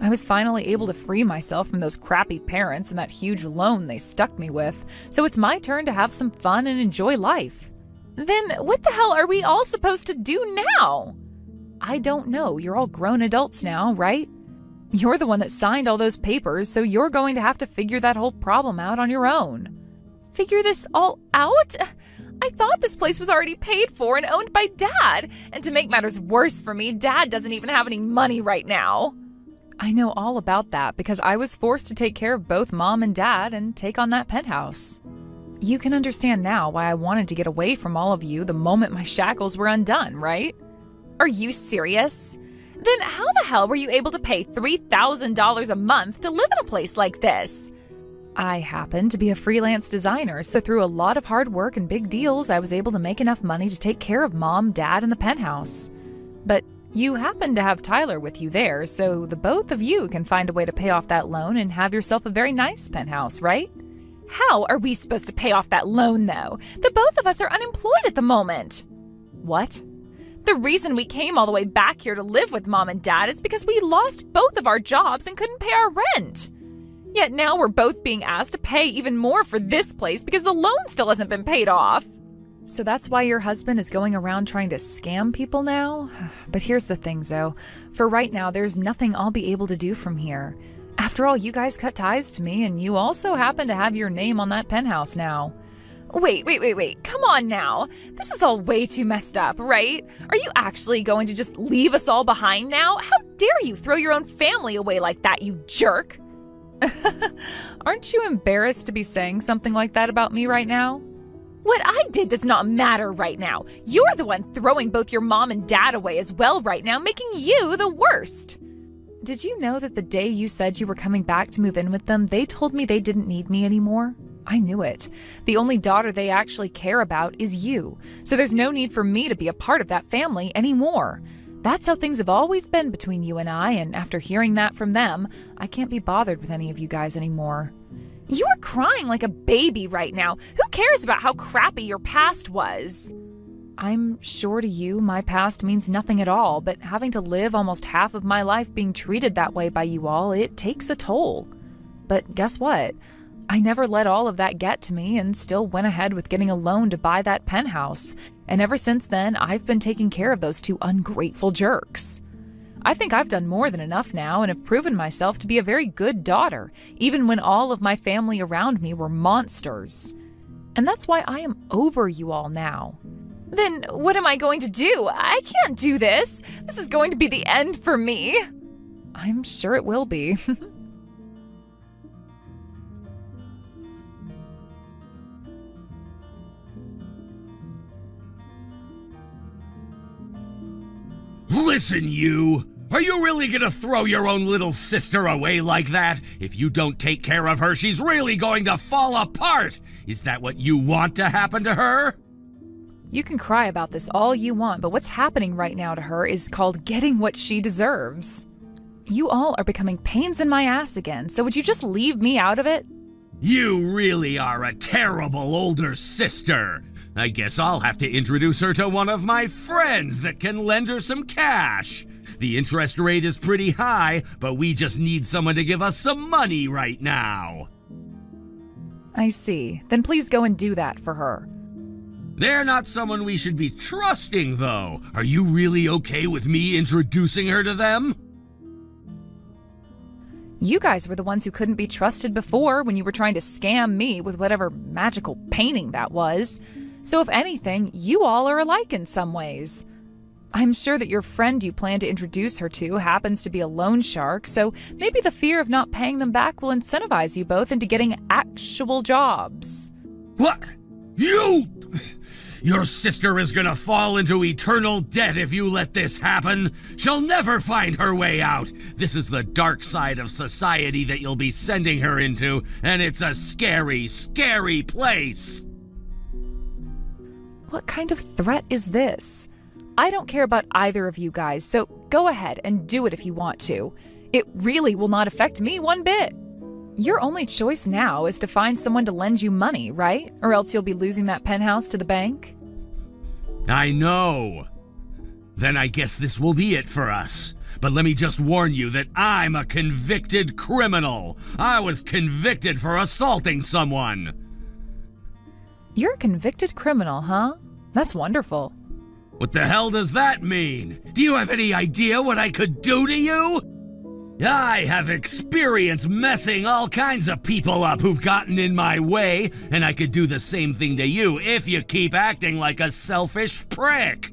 I was finally able to free myself from those crappy parents and that huge loan they stuck me with, so it's my turn to have some fun and enjoy life. Then what the hell are we all supposed to do now? I don't know. You're all grown adults now, right? You're the one that signed all those papers, so you're going to have to figure that whole problem out on your own. Figure this all out? I thought this place was already paid for and owned by Dad. And to make matters worse for me, Dad doesn't even have any money right now. I know all about that because I was forced to take care of both Mom and Dad and take on that penthouse. You can understand now why I wanted to get away from all of you the moment my shackles were undone, right? Are you serious? Then how the hell were you able to pay $3,000 a month to live in a place like this? I happen to be a freelance designer, so through a lot of hard work and big deals, I was able to make enough money to take care of Mom, Dad, and the penthouse. But you happen to have Tyler with you there, so the both of you can find a way to pay off that loan and have yourself a very nice penthouse, right? How are we supposed to pay off that loan, though? The both of us are unemployed at the moment. What? The reason we came all the way back here to live with Mom and Dad is because we lost both of our jobs and couldn't pay our rent. Yet now we're both being asked to pay even more for this place because the loan still hasn't been paid off. So that's why your husband is going around trying to scam people now? But here's the thing, Zoe. For right now, there's nothing I'll be able to do from here. After all, you guys cut ties to me, and you also happen to have your name on that penthouse now. Wait. Come on now. This is all way too messed up, right? Are you actually going to just leave us all behind now? How dare you throw your own family away like that, you jerk? Aren't you embarrassed to be saying something like that about me right now? What I did does not matter right now. You're the one throwing both your mom and dad away as well right now, making you the worst. Did you know that the day you said you were coming back to move in with them, they told me they didn't need me anymore? I knew it. The only daughter they actually care about is you, so there's no need for me to be a part of that family anymore. That's how things have always been between you and I, and after hearing that from them, I can't be bothered with any of you guys anymore. You are crying like a baby right now. Who cares about how crappy your past was? I'm sure to you my past means nothing at all, but having to live almost half of my life being treated that way by you all, it takes a toll. But guess what? I never let all of that get to me and still went ahead with getting a loan to buy that penthouse. And ever since then, I've been taking care of those two ungrateful jerks. I think I've done more than enough now and have proven myself to be a very good daughter, even when all of my family around me were monsters. And that's why I am over you all now. Then what am I going to do? I can't do this. This is going to be the end for me. I'm sure it will be. Listen, you! Are you really gonna throw your own little sister away like that? If you don't take care of her, she's really going to fall apart! Is that what you want to happen to her? You can cry about this all you want, but what's happening right now to her is called getting what she deserves. You all are becoming pains in my ass again, so would you just leave me out of it? You really are a terrible older sister! I guess I'll have to introduce her to one of my friends that can lend her some cash. The interest rate is pretty high, but we just need someone to give us some money right now. I see. Then please go and do that for her. They're not someone we should be trusting, though. Are you really okay with me introducing her to them? You guys were the ones who couldn't be trusted before when you were trying to scam me with whatever magical painting that was. So if anything, you all are alike in some ways. I'm sure that your friend you plan to introduce her to happens to be a loan shark, so maybe the fear of not paying them back will incentivize you both into getting actual jobs. What? Your sister is gonna fall into eternal debt if you let this happen. She'll never find her way out. This is the dark side of society that you'll be sending her into, and it's a scary, scary place. What kind of threat is this? I don't care about either of you guys, so go ahead and do it if you want to. It really will not affect me one bit. Your only choice now is to find someone to lend you money, right? Or else you'll be losing that penthouse to the bank. I know. Then I guess this will be it for us. But let me just warn you that I'm a convicted criminal. I was convicted for assaulting someone. You're a convicted criminal, huh? That's wonderful. What the hell does that mean? Do you have any idea what I could do to you? I have experience messing all kinds of people up who've gotten in my way, and I could do the same thing to you if you keep acting like a selfish prick.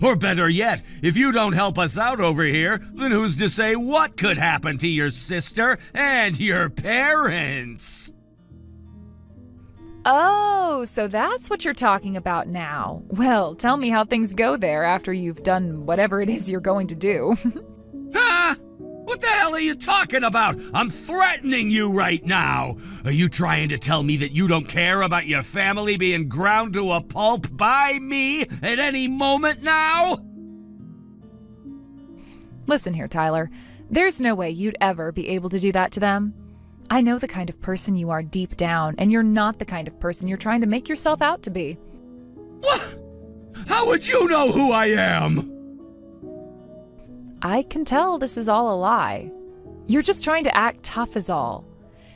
Or better yet, if you don't help us out over here, then who's to say what could happen to your sister and your parents? Oh, so that's what you're talking about now. Well, tell me how things go there after you've done whatever it is you're going to do. Huh? What the hell are you talking about? I'm threatening you right now. Are you trying to tell me that you don't care about your family being ground to a pulp by me at any moment now? Listen here, Tyler. There's no way you'd ever be able to do that to them. I know the kind of person you are deep down, and you're not the kind of person you're trying to make yourself out to be. What? How would you know who I am? I can tell this is all a lie. You're just trying to act tough is all.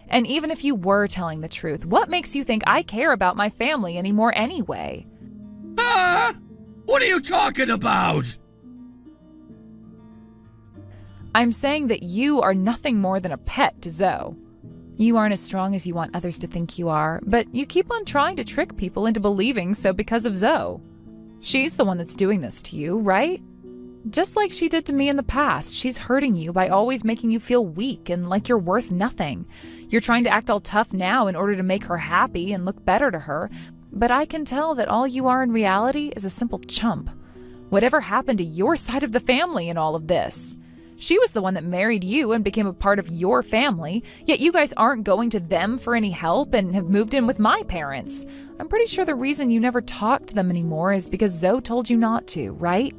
And even if you were telling the truth, what makes you think I care about my family anymore anyway? Huh? What are you talking about? I'm saying that you are nothing more than a pet to Zoe. You aren't as strong as you want others to think you are, but you keep on trying to trick people into believing so because of Zoe. She's the one that's doing this to you, right? Just like she did to me in the past, she's hurting you by always making you feel weak and like you're worth nothing. You're trying to act all tough now in order to make her happy and look better to her, but I can tell that all you are in reality is a simple chump. Whatever happened to your side of the family in all of this? She was the one that married you and became a part of your family, yet you guys aren't going to them for any help and have moved in with my parents. I'm pretty sure the reason you never talk to them anymore is because Zoe told you not to, right?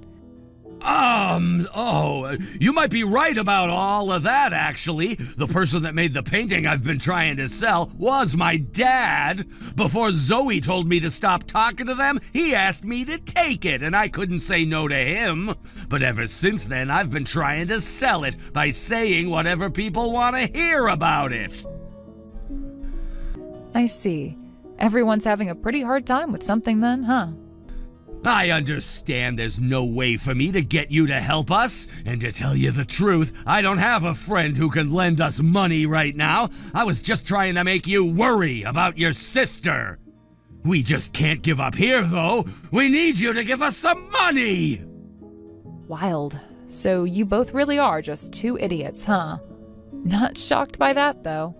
You might be right about all of that, actually. The person that made the painting I've been trying to sell was my dad. Before Zoe told me to stop talking to them, he asked me to take it, and I couldn't say no to him. But ever since then, I've been trying to sell it by saying whatever people want to hear about it. I see. Everyone's having a pretty hard time with something then, huh? I understand there's no way for me to get you to help us, and to tell you the truth, I don't have a friend who can lend us money right now. I was just trying to make you worry about your sister. We just can't give up here, though. We need you to give us some money! Wild. So you both really are just two idiots, huh? Not shocked by that, though.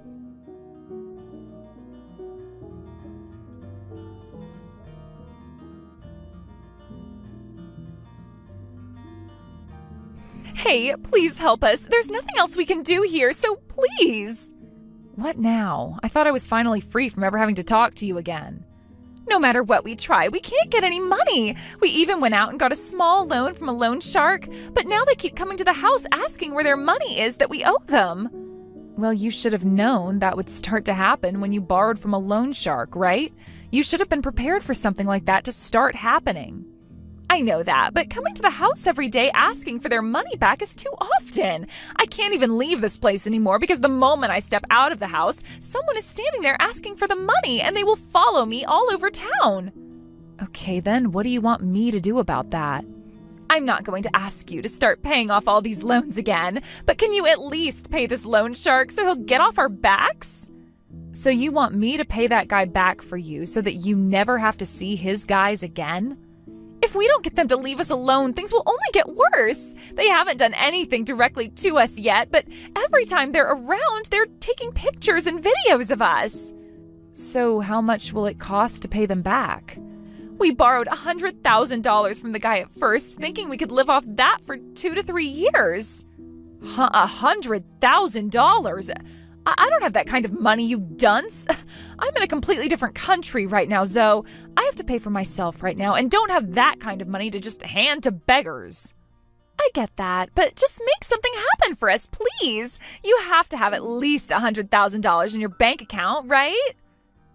Hey, please help us. There's nothing else we can do here, so please. What now? I thought I was finally free from ever having to talk to you again. No matter what we try, we can't get any money. We even went out and got a small loan from a loan shark, but now they keep coming to the house asking where their money is that we owe them. Well, you should have known that would start to happen when you borrowed from a loan shark, right? You should have been prepared for something like that to start happening. I know that, but coming to the house every day asking for their money back is too often. I can't even leave this place anymore because the moment I step out of the house, someone is standing there asking for the money and they will follow me all over town. Okay, then what do you want me to do about that? I'm not going to ask you to start paying off all these loans again, but can you at least pay this loan shark so he'll get off our backs? So you want me to pay that guy back for you so that you never have to see his guys again? If we don't get them to leave us alone, things will only get worse. They haven't done anything directly to us yet, but every time they're around, they're taking pictures and videos of us. So how much will it cost to pay them back? We borrowed $100,000 from the guy at first, thinking we could live off that for 2 to 3 years. $100,000? I don't have that kind of money, you dunce. I'm in a completely different country right now, Zoe. I have to pay for myself right now and don't have that kind of money to just hand to beggars. I get that, but just make something happen for us, please. You have to have at least $100,000 in your bank account, right?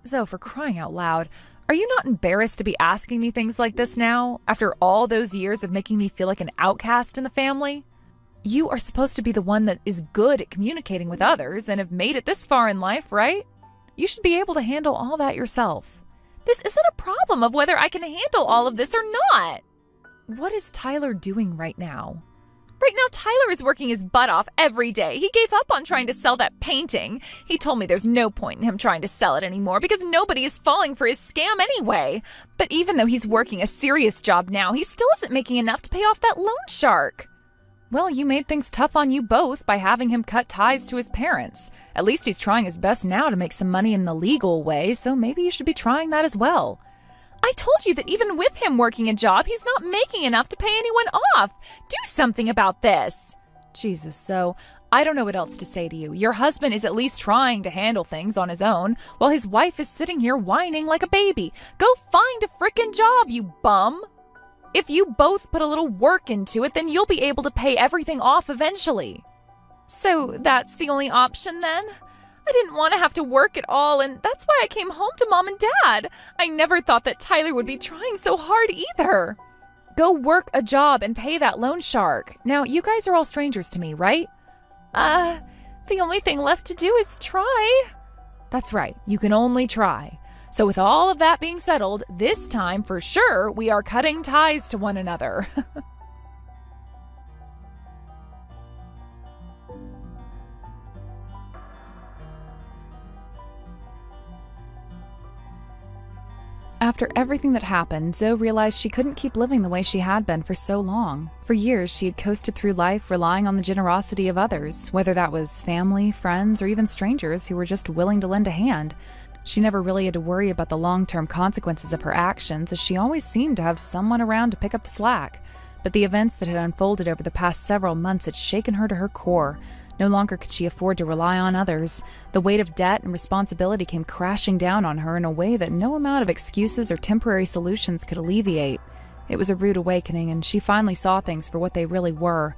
Zoe, for crying out loud, are you not embarrassed to be asking me things like this now, after all those years of making me feel like an outcast in the family? You are supposed to be the one that is good at communicating with others and have made it this far in life, right? You should be able to handle all that yourself. This isn't a problem of whether I can handle all of this or not. What is Tyler doing right now? Right now, Tyler is working his butt off every day. He gave up on trying to sell that painting. He told me there's no point in him trying to sell it anymore because nobody is falling for his scam anyway. But even though he's working a serious job now, he still isn't making enough to pay off that loan shark. Well, you made things tough on you both by having him cut ties to his parents. At least he's trying his best now to make some money in the legal way, so maybe you should be trying that as well. I told you that even with him working a job, he's not making enough to pay anyone off. Do something about this. Jesus, so I don't know what else to say to you. Your husband is at least trying to handle things on his own, while his wife is sitting here whining like a baby. Go find a frickin' job, you bum. If you both put a little work into it, then you'll be able to pay everything off eventually. So that's the only option then? I didn't want to have to work at all, and that's why I came home to Mom and Dad. I never thought that Tyler would be trying so hard either. Go work a job and pay that loan shark. Now, you guys are all strangers to me, right? The only thing left to do is try. That's right, you can only try. So with all of that being settled, this time for sure we are cutting ties to one another. After everything that happened, Zoe realized she couldn't keep living the way she had been for so long. For years, she had coasted through life relying on the generosity of others, whether that was family, friends, or even strangers who were just willing to lend a hand. She never really had to worry about the long-term consequences of her actions, as she always seemed to have someone around to pick up the slack. But the events that had unfolded over the past several months had shaken her to her core. No longer could she afford to rely on others. The weight of debt and responsibility came crashing down on her in a way that no amount of excuses or temporary solutions could alleviate. It was a rude awakening, and she finally saw things for what they really were.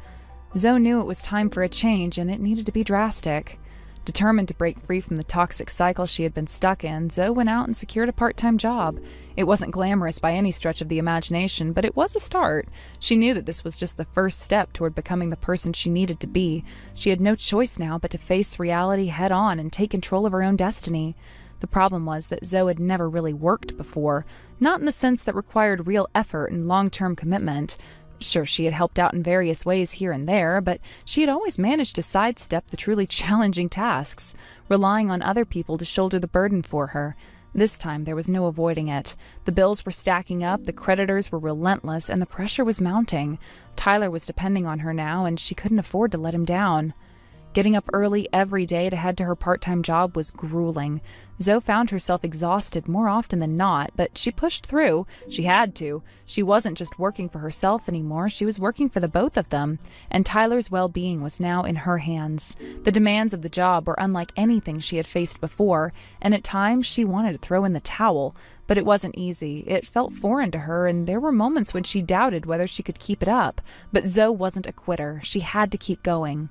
Zoe knew it was time for a change, and it needed to be drastic. Determined to break free from the toxic cycle she had been stuck in, Zoe went out and secured a part-time job. It wasn't glamorous by any stretch of the imagination, but it was a start. She knew that this was just the first step toward becoming the person she needed to be. She had no choice now but to face reality head-on and take control of her own destiny. The problem was that Zoe had never really worked before, not in the sense that required real effort and long-term commitment. Sure, she had helped out in various ways here and there, but she had always managed to sidestep the truly challenging tasks, relying on other people to shoulder the burden for her. This time, there was no avoiding it. The bills were stacking up, the creditors were relentless, and the pressure was mounting. Tyler was depending on her now, and she couldn't afford to let him down. Getting up early every day to head to her part-time job was grueling. Zoe found herself exhausted more often than not, but she pushed through. She had to. She wasn't just working for herself anymore, she was working for the both of them, and Tyler's well-being was now in her hands. The demands of the job were unlike anything she had faced before, and at times she wanted to throw in the towel, but it wasn't easy. It felt foreign to her, and there were moments when she doubted whether she could keep it up. But Zoe wasn't a quitter. She had to keep going.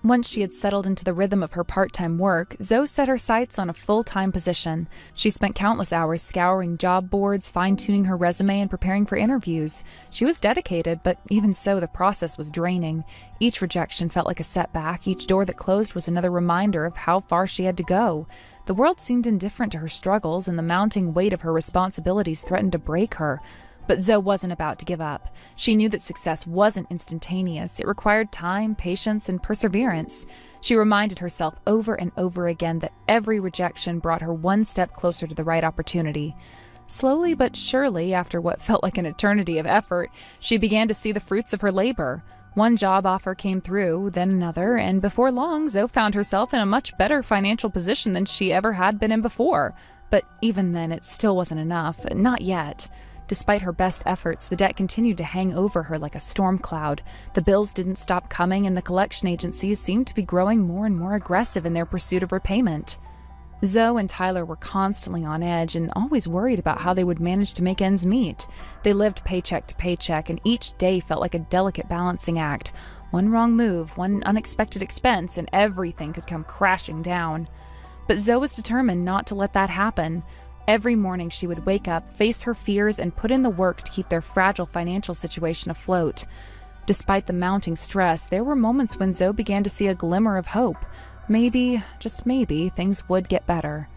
Once she had settled into the rhythm of her part-time work, Zoe set her sights on a full-time position. She spent countless hours scouring job boards, fine-tuning her resume, and preparing for interviews. She was dedicated, but even so, the process was draining. Each rejection felt like a setback. Each door that closed was another reminder of how far she had to go. The world seemed indifferent to her struggles, and the mounting weight of her responsibilities threatened to break her. But Zoe wasn't about to give up. She knew that success wasn't instantaneous. It required time, patience, and perseverance. She reminded herself over and over again that every rejection brought her one step closer to the right opportunity. Slowly but surely, after what felt like an eternity of effort, she began to see the fruits of her labor. One job offer came through, then another, and before long, Zoe found herself in a much better financial position than she ever had been in before. But even then, it still wasn't enough. Not yet. Despite her best efforts, the debt continued to hang over her like a storm cloud. The bills didn't stop coming, and the collection agencies seemed to be growing more and more aggressive in their pursuit of repayment. Zoe and Tyler were constantly on edge and always worried about how they would manage to make ends meet. They lived paycheck to paycheck, and each day felt like a delicate balancing act. One wrong move, one unexpected expense, and everything could come crashing down. But Zoe was determined not to let that happen. Every morning she would wake up, face her fears, and put in the work to keep their fragile financial situation afloat. Despite the mounting stress, there were moments when Zoe began to see a glimmer of hope. Maybe, just maybe, things would get better.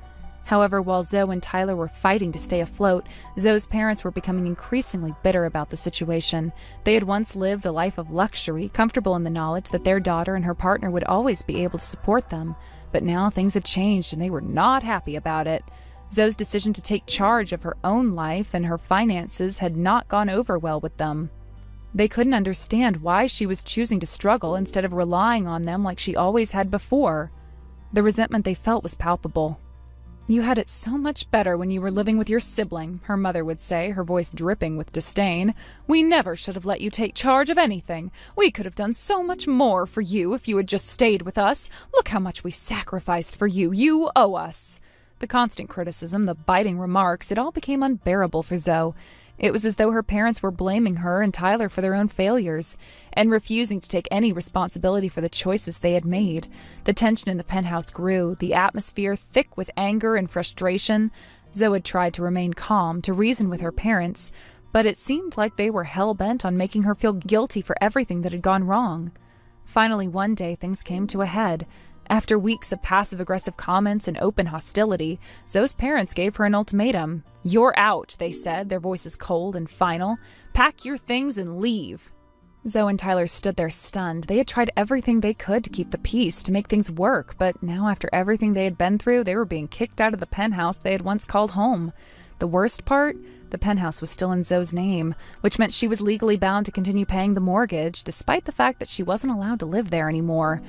However, while Zoe and Tyler were fighting to stay afloat, Zoe's parents were becoming increasingly bitter about the situation. They had once lived a life of luxury, comfortable in the knowledge that their daughter and her partner would always be able to support them. But now things had changed, and they were not happy about it. Zoe's decision to take charge of her own life and her finances had not gone over well with them. They couldn't understand why she was choosing to struggle instead of relying on them like she always had before. The resentment they felt was palpable. "You had it so much better when you were living with your sibling," her mother would say, her voice dripping with disdain. "We never should have let you take charge of anything. We could have done so much more for you if you had just stayed with us. Look how much we sacrificed for you. You owe us." The constant criticism, the biting remarks, it all became unbearable for Zoe. It was as though her parents were blaming her and Tyler for their own failures, and refusing to take any responsibility for the choices they had made. The tension in the penthouse grew, the atmosphere thick with anger and frustration. Zoe had tried to remain calm, to reason with her parents, but it seemed like they were hell-bent on making her feel guilty for everything that had gone wrong. Finally, one day, things came to a head. After weeks of passive-aggressive comments and open hostility, Zoe's parents gave her an ultimatum. "You're out," they said, their voices cold and final. "Pack your things and leave." Zoe and Tyler stood there stunned. They had tried everything they could to keep the peace, to make things work, but now after everything they had been through, they were being kicked out of the penthouse they had once called home. The worst part? The penthouse was still in Zoe's name, which meant she was legally bound to continue paying the mortgage, despite the fact that she wasn't allowed to live there anymore.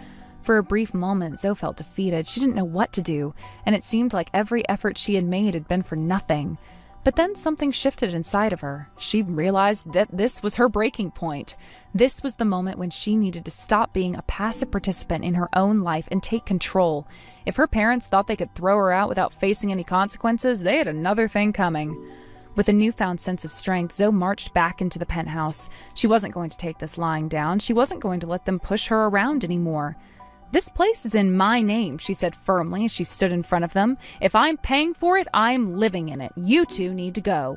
For a brief moment, Zoe felt defeated. She didn't know what to do, and it seemed like every effort she had made had been for nothing. But then something shifted inside of her. She realized that this was her breaking point. This was the moment when she needed to stop being a passive participant in her own life and take control. If her parents thought they could throw her out without facing any consequences, they had another thing coming. With a newfound sense of strength, Zoe marched back into the penthouse. She wasn't going to take this lying down. She wasn't going to let them push her around anymore. "This place is in my name," she said firmly as she stood in front of them. "If I'm paying for it, I'm living in it. You two need to go."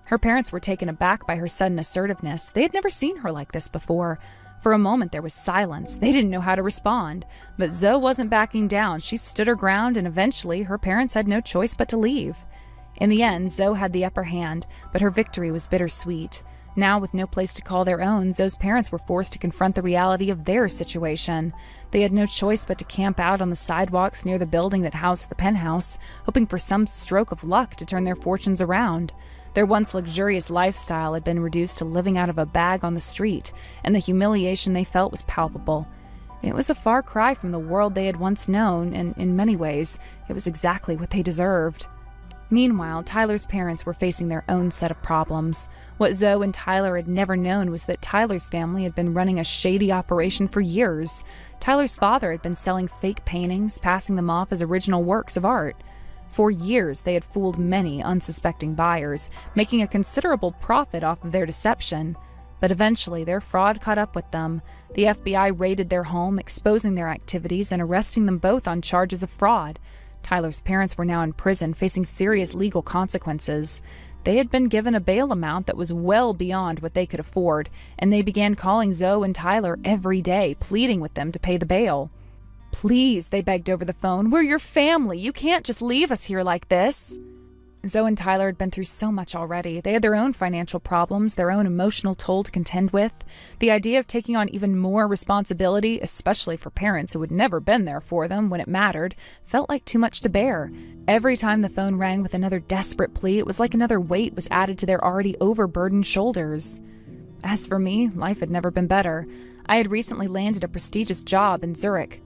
Her parents were taken aback by her sudden assertiveness. They had never seen her like this before. For a moment there was silence. They didn't know how to respond. But Zoe wasn't backing down. She stood her ground, and eventually her parents had no choice but to leave. In the end, Zoe had the upper hand, but her victory was bittersweet. Now, with no place to call their own, Zoe's parents were forced to confront the reality of their situation. They had no choice but to camp out on the sidewalks near the building that housed the penthouse, hoping for some stroke of luck to turn their fortunes around. Their once luxurious lifestyle had been reduced to living out of a bag on the street, and the humiliation they felt was palpable. It was a far cry from the world they had once known, and in many ways, it was exactly what they deserved. Meanwhile, Tyler's parents were facing their own set of problems. What Zoe and Tyler had never known was that Tyler's family had been running a shady operation for years. Tyler's father had been selling fake paintings, passing them off as original works of art. For years, they had fooled many unsuspecting buyers, making a considerable profit off of their deception. But eventually, their fraud caught up with them. The FBI raided their home, exposing their activities and arresting them both on charges of fraud. Tyler's parents were now in prison, facing serious legal consequences. They had been given a bail amount that was well beyond what they could afford, and they began calling Zoe and Tyler every day, pleading with them to pay the bail. "Please," they begged over the phone, "we're your family. You can't just leave us here like this." Zoe and Tyler had been through so much already. They had their own financial problems, their own emotional toll to contend with. The idea of taking on even more responsibility, especially for parents who had never been there for them when it mattered, felt like too much to bear. Every time the phone rang with another desperate plea, it was like another weight was added to their already overburdened shoulders. As for me, life had never been better. I had recently landed a prestigious job in Zurich,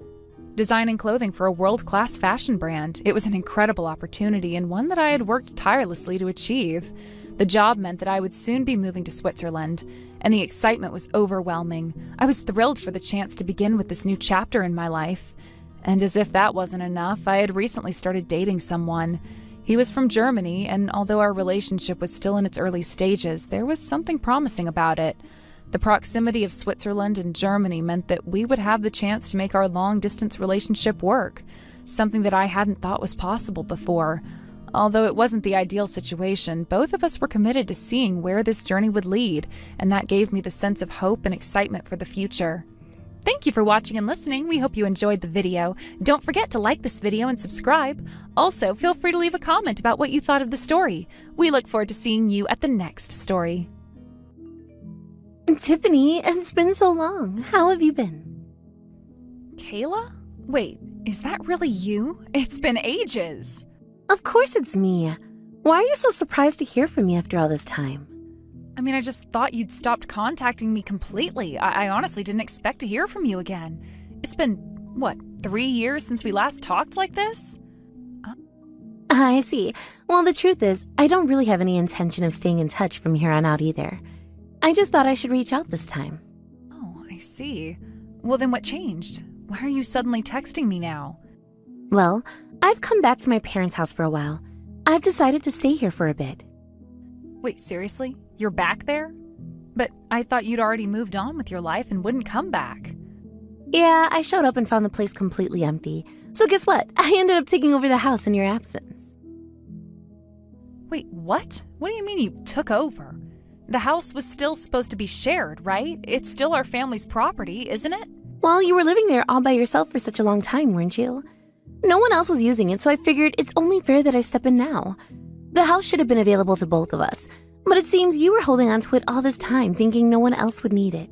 designing clothing for a world-class fashion brand. It was an incredible opportunity and one that I had worked tirelessly to achieve. The job meant that I would soon be moving to Switzerland, and the excitement was overwhelming. I was thrilled for the chance to begin with this new chapter in my life. And as if that wasn't enough, I had recently started dating someone. He was from Germany, and although our relationship was still in its early stages, there was something promising about it. The proximity of Switzerland and Germany meant that we would have the chance to make our long-distance relationship work, something that I hadn't thought was possible before. Although it wasn't the ideal situation, both of us were committed to seeing where this journey would lead, and that gave me the sense of hope and excitement for the future. Thank you for watching and listening. We hope you enjoyed the video. Don't forget to like this video and subscribe. Also, feel free to leave a comment about what you thought of the story. We look forward to seeing you at the next story. Tiffany, it's been so long. How have you been? Kayla? Wait, is that really you? It's been ages. Of course it's me. Why are you so surprised to hear from me after all this time? I mean, I just thought you'd stopped contacting me completely. I honestly didn't expect to hear from you again. It's been, what, 3 years since we last talked like this? I see. Well, the truth is, I don't really have any intention of staying in touch from here on out either. I just thought I should reach out this time. Oh, I see. Well, then what changed? Why are you suddenly texting me now? Well, I've come back to my parents' house for a while. I've decided to stay here for a bit. Wait, seriously? You're back there? But I thought you'd already moved on with your life and wouldn't come back. Yeah, I showed up and found the place completely empty. So guess what? I ended up taking over the house in your absence. Wait, what? What do you mean you took over? The house was still supposed to be shared, right? It's still our family's property, isn't it? Well, you were living there all by yourself for such a long time, weren't you? No one else was using it, so I figured it's only fair that I step in now. The house should have been available to both of us, but it seems you were holding on to it all this time, thinking no one else would need it.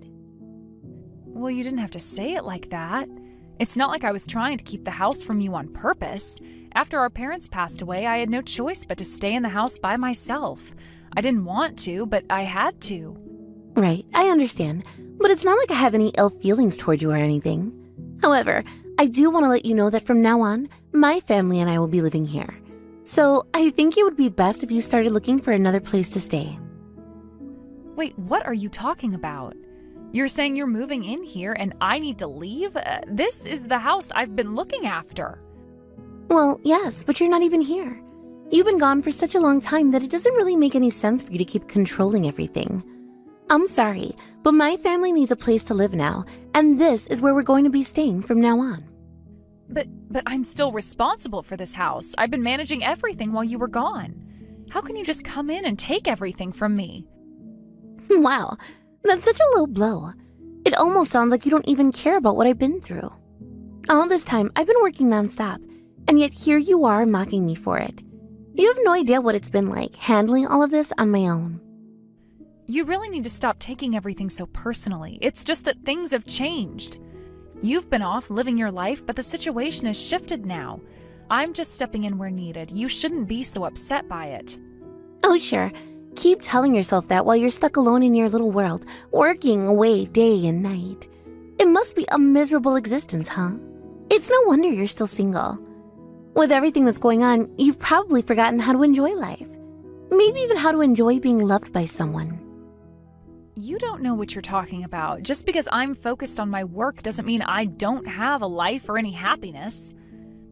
Well, you didn't have to say it like that. It's not like I was trying to keep the house from you on purpose. After our parents passed away, I had no choice but to stay in the house by myself. I didn't want to, but I had to. Right, I understand, but it's not like I have any ill feelings toward you or anything. However, I do want to let you know that from now on, my family and I will be living here. So I think it would be best if you started looking for another place to stay. Wait, what are you talking about? You're saying you're moving in here and I need to leave? This is the house I've been looking after. Well, yes, but you're not even here. You've been gone for such a long time that it doesn't really make any sense for you to keep controlling everything. I'm sorry, but my family needs a place to live now, and this is where we're going to be staying from now on. But I'm still responsible for this house. I've been managing everything while you were gone. How can you just come in and take everything from me? Wow, that's such a low blow. It almost sounds like you don't even care about what I've been through. All this time, I've been working nonstop, and yet here you are mocking me for it. You have no idea what it's been like handling all of this on my own. You really need to stop taking everything so personally. It's just that things have changed. You've been off living your life, but the situation has shifted now. I'm just stepping in where needed. You shouldn't be so upset by it. Oh, sure. Keep telling yourself that while you're stuck alone in your little world, working away day and night. It must be a miserable existence, huh? It's no wonder you're still single. With everything that's going on, you've probably forgotten how to enjoy life. Maybe even how to enjoy being loved by someone. You don't know what you're talking about. Just because I'm focused on my work doesn't mean I don't have a life or any happiness.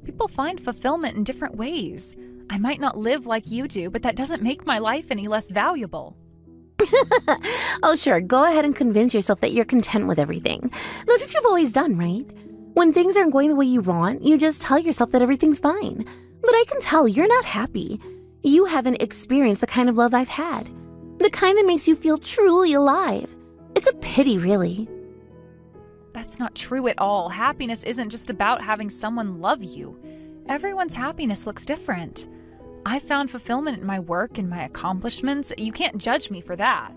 People find fulfillment in different ways. I might not live like you do, but that doesn't make my life any less valuable. Oh, sure, go ahead and convince yourself that you're content with everything. That's what you've always done, right? When things aren't going the way you want, you just tell yourself that everything's fine. But I can tell you're not happy. You haven't experienced the kind of love I've had. The kind that makes you feel truly alive. It's a pity, really. That's not true at all. Happiness isn't just about having someone love you. Everyone's happiness looks different. I found fulfillment in my work and my accomplishments. You can't judge me for that.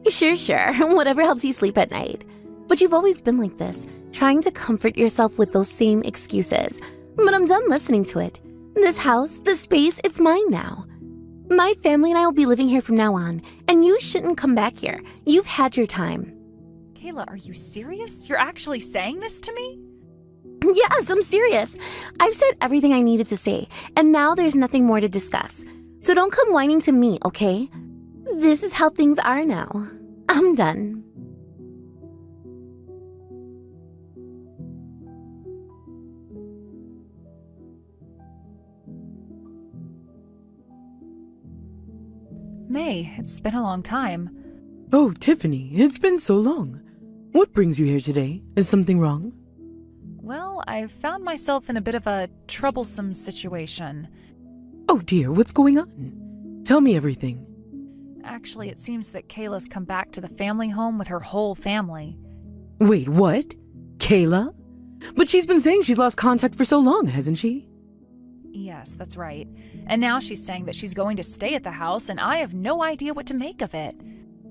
Sure. Whatever helps you sleep at night. But you've always been like this, trying to comfort yourself with those same excuses. But I'm done listening to it. This house, this space, it's mine now. My family and I will be living here from now on, and you shouldn't come back here. You've had your time. Kayla, are you serious? You're actually saying this to me? Yes, I'm serious. I've said everything I needed to say, and now there's nothing more to discuss. So don't come whining to me, okay? This is how things are now. I'm done. May, it's been a long time. Oh, Tiffany, it's been so long. What brings you here today? Is something wrong? Well, I've found myself in a bit of a troublesome situation. Oh dear, what's going on? Tell me everything. Actually, it seems that Kayla's come back to the family home with her whole family. Wait, what? Kayla? But she's been saying she's lost contact for so long, hasn't she? Yes, that's right. And now she's saying that she's going to stay at the house, and I have no idea what to make of it.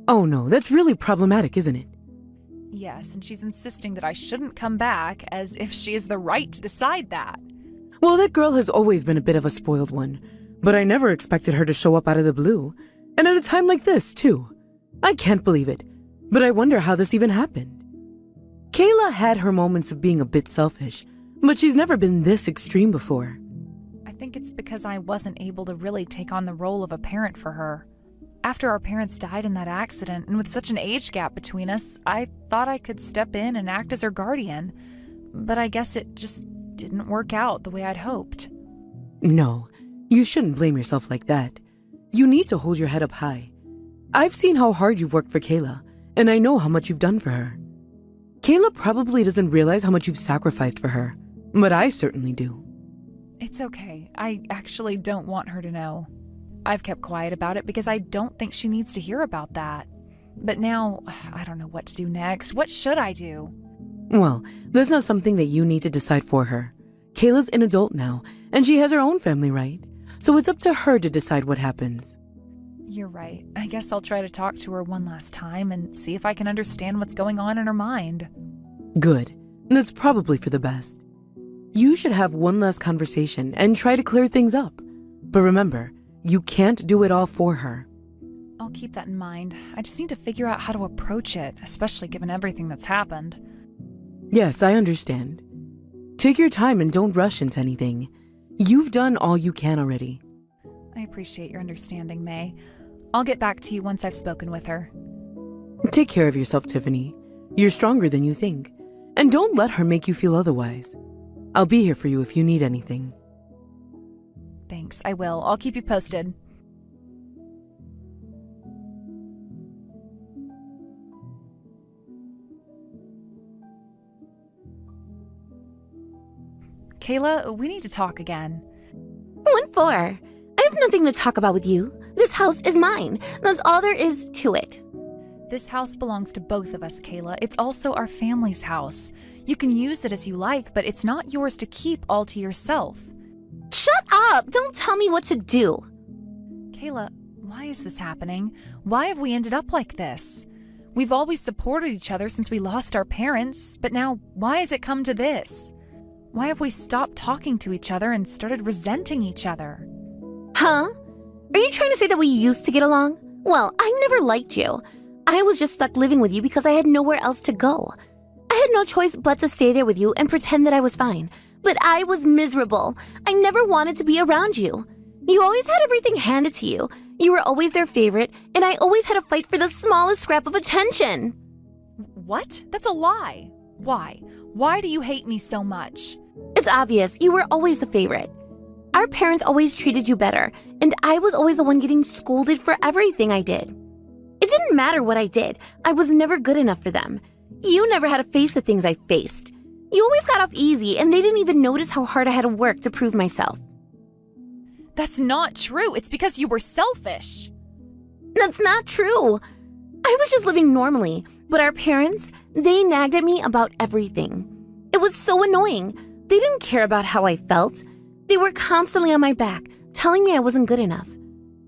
Oh no, that's really problematic, isn't it? Yes, and she's insisting that I shouldn't come back, as if she has the right to decide that. Well, that girl has always been a bit of a spoiled one, but I never expected her to show up out of the blue. And at a time like this, too. I can't believe it, but I wonder how this even happened. Kayla had her moments of being a bit selfish, but she's never been this extreme before. I think it's because I wasn't able to really take on the role of a parent for her. After our parents died in that accident, and with such an age gap between us, I thought I could step in and act as her guardian. But I guess it just didn't work out the way I'd hoped. No, you shouldn't blame yourself like that. You need to hold your head up high. I've seen how hard you've worked for Kayla, and I know how much you've done for her. Kayla probably doesn't realize how much you've sacrificed for her, but I certainly do. It's okay. I actually don't want her to know. I've kept quiet about it because I don't think she needs to hear about that. But now, I don't know what to do next. What should I do? Well, that's not something that you need to decide for her. Kayla's an adult now, and she has her own family, right? So it's up to her to decide what happens. You're right. I guess I'll try to talk to her one last time and see if I can understand what's going on in her mind. Good. That's probably for the best. You should have one last conversation and try to clear things up. But remember, you can't do it all for her. I'll keep that in mind. I just need to figure out how to approach it, especially given everything that's happened. Yes, I understand. Take your time and don't rush into anything. You've done all you can already. I appreciate your understanding, May. I'll get back to you once I've spoken with her. Take care of yourself, Tiffany. You're stronger than you think. And don't let her make you feel otherwise. I'll be here for you if you need anything. Thanks, I will. I'll keep you posted. Kayla, we need to talk again. What for? I have nothing to talk about with you. This house is mine. That's all there is to it. This house belongs to both of us, Kayla. It's also our family's house. You can use it as you like, but it's not yours to keep all to yourself. Shut up! Don't tell me what to do. Kayla, why is this happening? Why have we ended up like this? We've always supported each other since we lost our parents, but now why has it come to this? Why have we stopped talking to each other and started resenting each other? Huh? Are you trying to say that we used to get along? Well, I never liked you. I was just stuck living with you because I had nowhere else to go. I had no choice but to stay there with you and pretend that I was fine. But I was miserable. I never wanted to be around you. You always had everything handed to you. You were always their favorite, and I always had to fight for the smallest scrap of attention. What? That's a lie. Why? Why do you hate me so much? It's obvious. You were always the favorite. Our parents always treated you better, and I was always the one getting scolded for everything I did. It didn't matter what I did. I was never good enough for them. You never had to face the things I faced. You always got off easy, and they didn't even notice how hard I had to work to prove myself. That's not true. It's because you were selfish. That's not true. I was just living normally, but our parents, they nagged at me about everything. It was so annoying. They didn't care about how I felt. They were constantly on my back, telling me I wasn't good enough.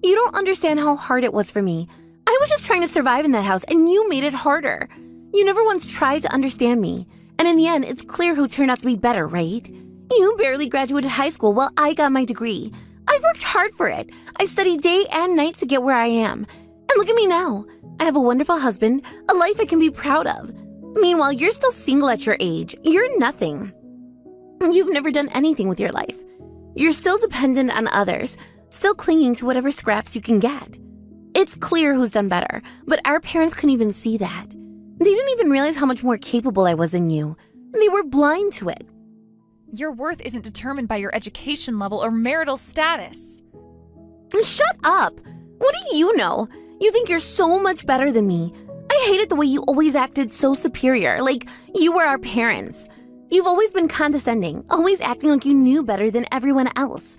You don't understand how hard it was for me. I was just trying to survive in that house, and you made it harder. You never once tried to understand me. And in the end, it's clear who turned out to be better, right? You barely graduated high school while I got my degree. I worked hard for it. I studied day and night to get where I am. And look at me now. I have a wonderful husband, a life I can be proud of. Meanwhile, you're still single at your age. You're nothing. You've never done anything with your life. You're still dependent on others, still clinging to whatever scraps you can get. It's clear who's done better, but our parents couldn't even see that. They didn't even realize how much more capable I was than you. They were blind to it. Your worth isn't determined by your education level or marital status. Shut up! What do you know? You think you're so much better than me. I hated the way you always acted so superior, like you were our parents. You've always been condescending, always acting like you knew better than everyone else.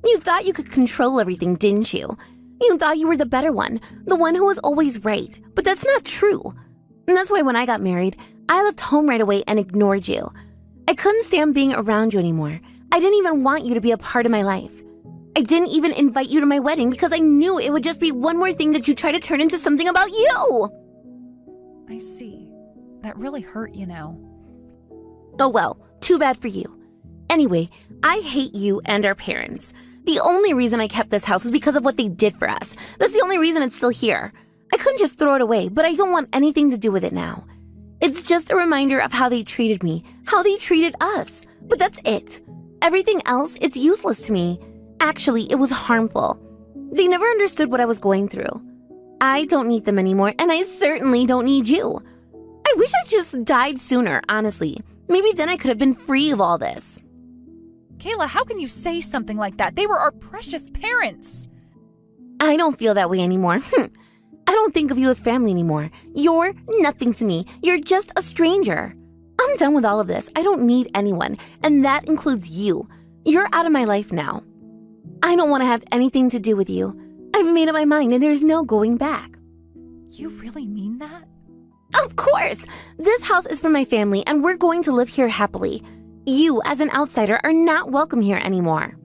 You thought you could control everything, didn't you? You thought you were the better one, the one who was always right. But that's not true. And that's why when I got married, I left home right away and ignored you. I couldn't stand being around you anymore. I didn't even want you to be a part of my life. I didn't even invite you to my wedding because I knew it would just be one more thing that you try to turn into something about you. I see. That really hurt, you know. Oh well, too bad for you. Anyway, I hate you and our parents. The only reason I kept this house was because of what they did for us. That's the only reason it's still here. I couldn't couldn't just throw it away, but I don't want anything to do with it now. It's just a reminder of how they treated me, how they treated us. But that's it. Everything else, it's useless to me. Actually, it was harmful. They never understood what I was going through. I don't need them anymore, and I certainly don't need you. I wish I just died sooner, honestly. Maybe then I could have been free of all this. Kayla, how can you say something like that? They were our precious parents. I don't feel that way anymore. I don't think of you as family anymore. You're nothing to me. You're just a stranger. I'm done with all of this. I don't need anyone, and that includes you. You're out of my life now. I don't want to have anything to do with you. I've made up my mind, and there's no going back. You really mean that? Of course! This house is for my family, and we're going to live here happily. You, as an outsider, are not welcome here anymore.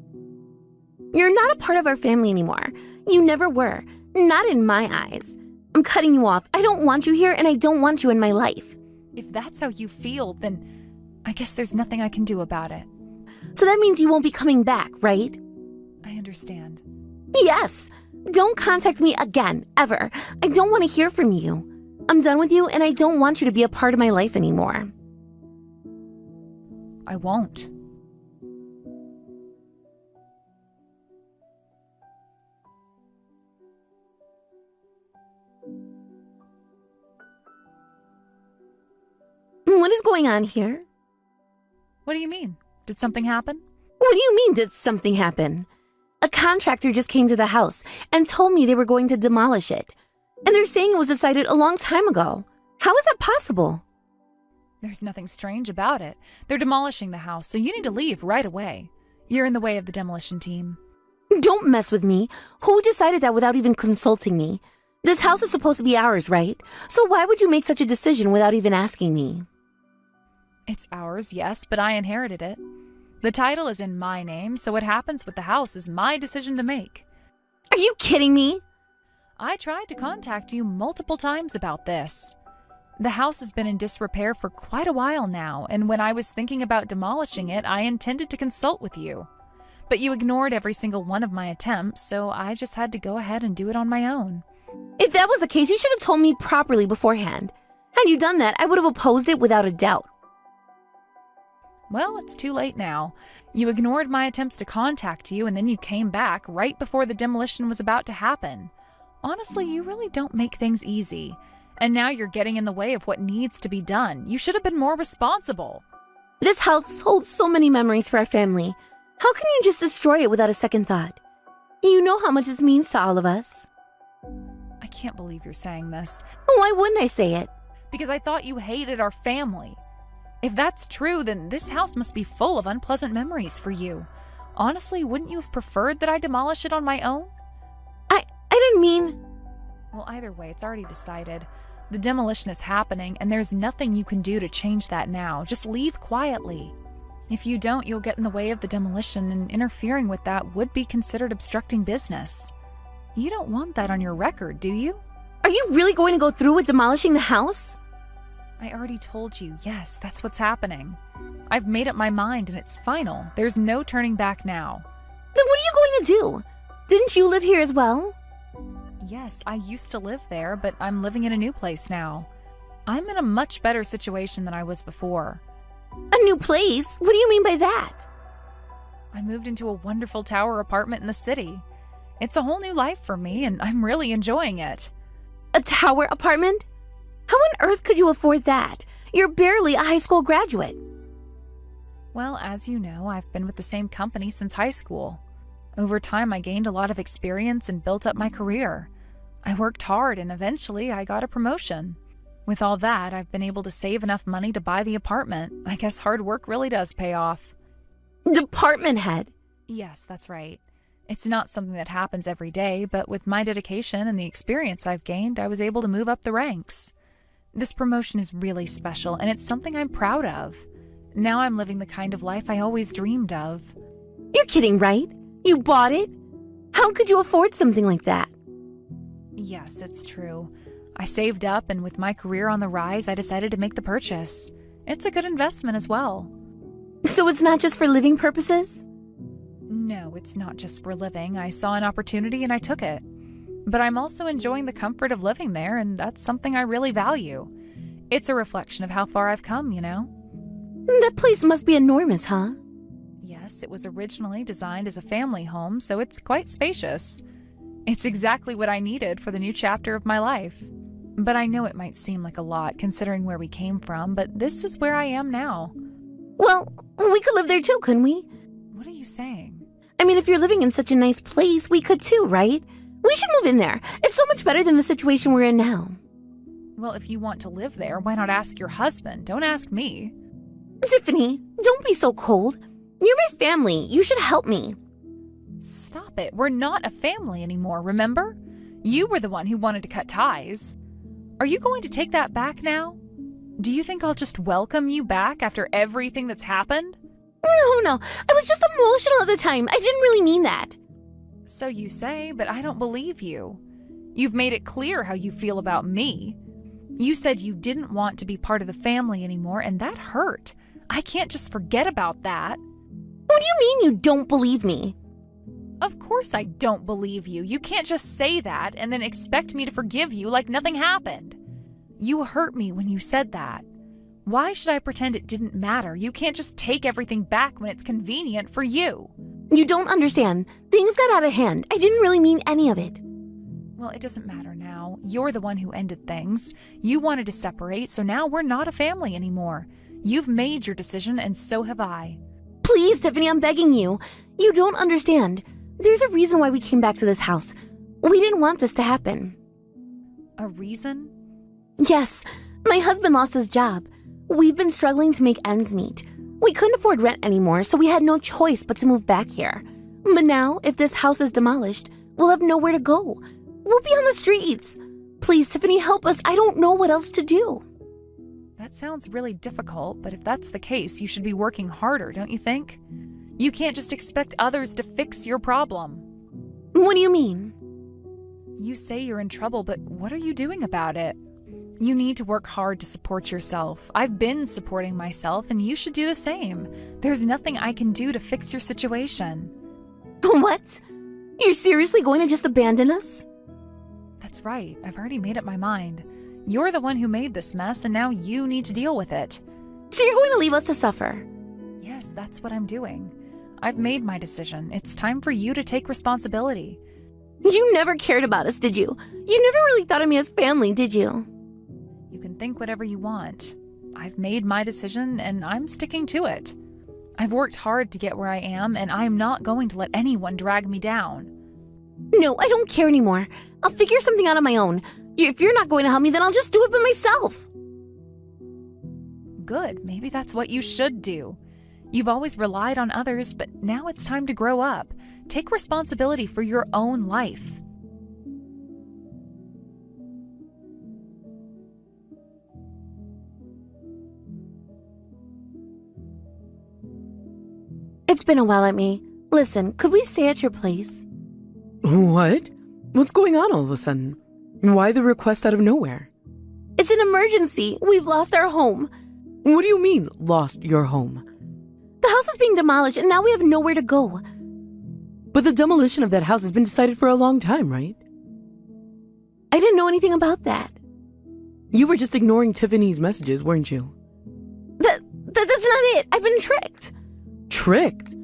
You're not a part of our family anymore. You never were. Not in my eyes. I'm cutting you off. I don't want you here, and I don't want you in my life. If that's how you feel, then I guess there's nothing I can do about it. So that means you won't be coming back, right? I understand. Yes! Don't contact me again, ever. I don't want to hear from you. I'm done with you, and I don't want you to be a part of my life anymore. I won't. What is going on here? What do you mean? Did something happen? What do you mean, did something happen? A contractor just came to the house and told me they were going to demolish it. And they're saying it was decided a long time ago. How is that possible? There's nothing strange about it. They're demolishing the house, so you need to leave right away. You're in the way of the demolition team. Don't mess with me. Who decided that without even consulting me? This house is supposed to be ours, right? So why would you make such a decision without even asking me? It's ours, yes, but I inherited it. The title is in my name, so what happens with the house is my decision to make. Are you kidding me? I tried to contact you multiple times about this. The house has been in disrepair for quite a while now, and when I was thinking about demolishing it, I intended to consult with you. But you ignored every single one of my attempts, so I just had to go ahead and do it on my own. If that was the case, you should have told me properly beforehand. Had you done that, I would have opposed it without a doubt. Well, it's too late now. You ignored my attempts to contact you, and then you came back right before the demolition was about to happen. Honestly, you really don't make things easy. And now you're getting in the way of what needs to be done. You should have been more responsible. This house holds so many memories for our family. How can you just destroy it without a second thought? You know how much this means to all of us. I can't believe you're saying this. Why wouldn't I say it? Because I thought you hated our family. If that's true, then this house must be full of unpleasant memories for you. Honestly, wouldn't you have preferred that I demolish it on my own? I didn't mean... Well, either way, it's already decided. The demolition is happening, and there's nothing you can do to change that now. Just leave quietly. If you don't, you'll get in the way of the demolition, and interfering with that would be considered obstructing business. You don't want that on your record, do you? Are you really going to go through with demolishing the house? I already told you, yes, that's what's happening. I've made up my mind, and it's final. There's no turning back now. Then what are you going to do? Didn't you live here as well? Yes, I used to live there, but I'm living in a new place now. I'm in a much better situation than I was before. A new place? What do you mean by that? I moved into a wonderful tower apartment in the city. It's a whole new life for me, and I'm really enjoying it. A tower apartment? How on earth could you afford that? You're barely a high school graduate. Well, as you know, I've been with the same company since high school. Over time, I gained a lot of experience and built up my career. I worked hard, and eventually I got a promotion. With all that, I've been able to save enough money to buy the apartment. I guess hard work really does pay off. Department head? Yes, that's right. It's not something that happens every day, but with my dedication and the experience I've gained, I was able to move up the ranks. This promotion is really special, and it's something I'm proud of. Now I'm living the kind of life I always dreamed of. You're kidding, right? You bought it? How could you afford something like that? Yes, it's true. I saved up, and with my career on the rise, I decided to make the purchase. It's a good investment as well. So it's not just for living purposes? No, it's not just for living. I saw an opportunity and I took it. But I'm also enjoying the comfort of living there, and that's something I really value. It's a reflection of how far I've come, you know? That place must be enormous, huh? Yes, it was originally designed as a family home, so it's quite spacious. It's exactly what I needed for the new chapter of my life. But I know it might seem like a lot considering where we came from, but this is where I am now. Well, we could live there too, couldn't we? What are you saying? I mean, if you're living in such a nice place, we could too, right? We should move in there. It's so much better than the situation we're in now. Well, if you want to live there, why not ask your husband? Don't ask me. Tiffany, don't be so cold. You're my family. You should help me. Stop it. We're not a family anymore, remember? You were the one who wanted to cut ties. Are you going to take that back now? Do you think I'll just welcome you back after everything that's happened? No. I was just emotional at the time. I didn't really mean that. So you say, but I don't believe you. You've made it clear how you feel about me. You said you didn't want to be part of the family anymore, and that hurt. I can't just forget about that. What do you mean you don't believe me? Of course I don't believe you. You can't just say that and then expect me to forgive you like nothing happened. You hurt me when you said that. Why should I pretend it didn't matter? You can't just take everything back when it's convenient for you. You don't understand. Things got out of hand. I didn't really mean any of it. Well, it doesn't matter now. You're the one who ended things. You wanted to separate, so now we're not a family anymore. You've made your decision, and so have I. Please, Tiffany, I'm begging you. You don't understand. There's a reason why we came back to this house. We didn't want this to happen. A reason? Yes. My husband lost his job. We've been struggling to make ends meet. We couldn't afford rent anymore, so we had no choice but to move back here. But now, if this house is demolished, we'll have nowhere to go. We'll be on the streets. Please, Tiffany, help us. I don't know what else to do. That sounds really difficult, but if that's the case, you should be working harder, don't you think? You can't just expect others to fix your problem. What do you mean? You say you're in trouble, but what are you doing about it? You need to work hard to support yourself. I've been supporting myself, and you should do the same. There's nothing I can do to fix your situation. What? You're seriously going to just abandon us? That's right. I've already made up my mind. You're the one who made this mess, and now you need to deal with it. So you're going to leave us to suffer? Yes, that's what I'm doing. I've made my decision. It's time for you to take responsibility. You never cared about us, did you? You never really thought of me as family, did you? You can think whatever you want. I've made my decision, and I'm sticking to it. I've worked hard to get where I am, and I'm not going to let anyone drag me down. No, I don't care anymore. I'll figure something out on my own. If you're not going to help me, then I'll just do it by myself. Good. Maybe that's what you should do. You've always relied on others, but now it's time to grow up. Take responsibility for your own life. It's been a while at me. Listen, could we stay at your place? What? What's going on all of a sudden? Why the request out of nowhere? It's an emergency. We've lost our home. What do you mean, lost your home? The house is being demolished, and now we have nowhere to go. But the demolition of that house has been decided for a long time, right? I didn't know anything about that. You were just ignoring Tiffany's messages, weren't you? That's not it. I've been tricked. Tricked?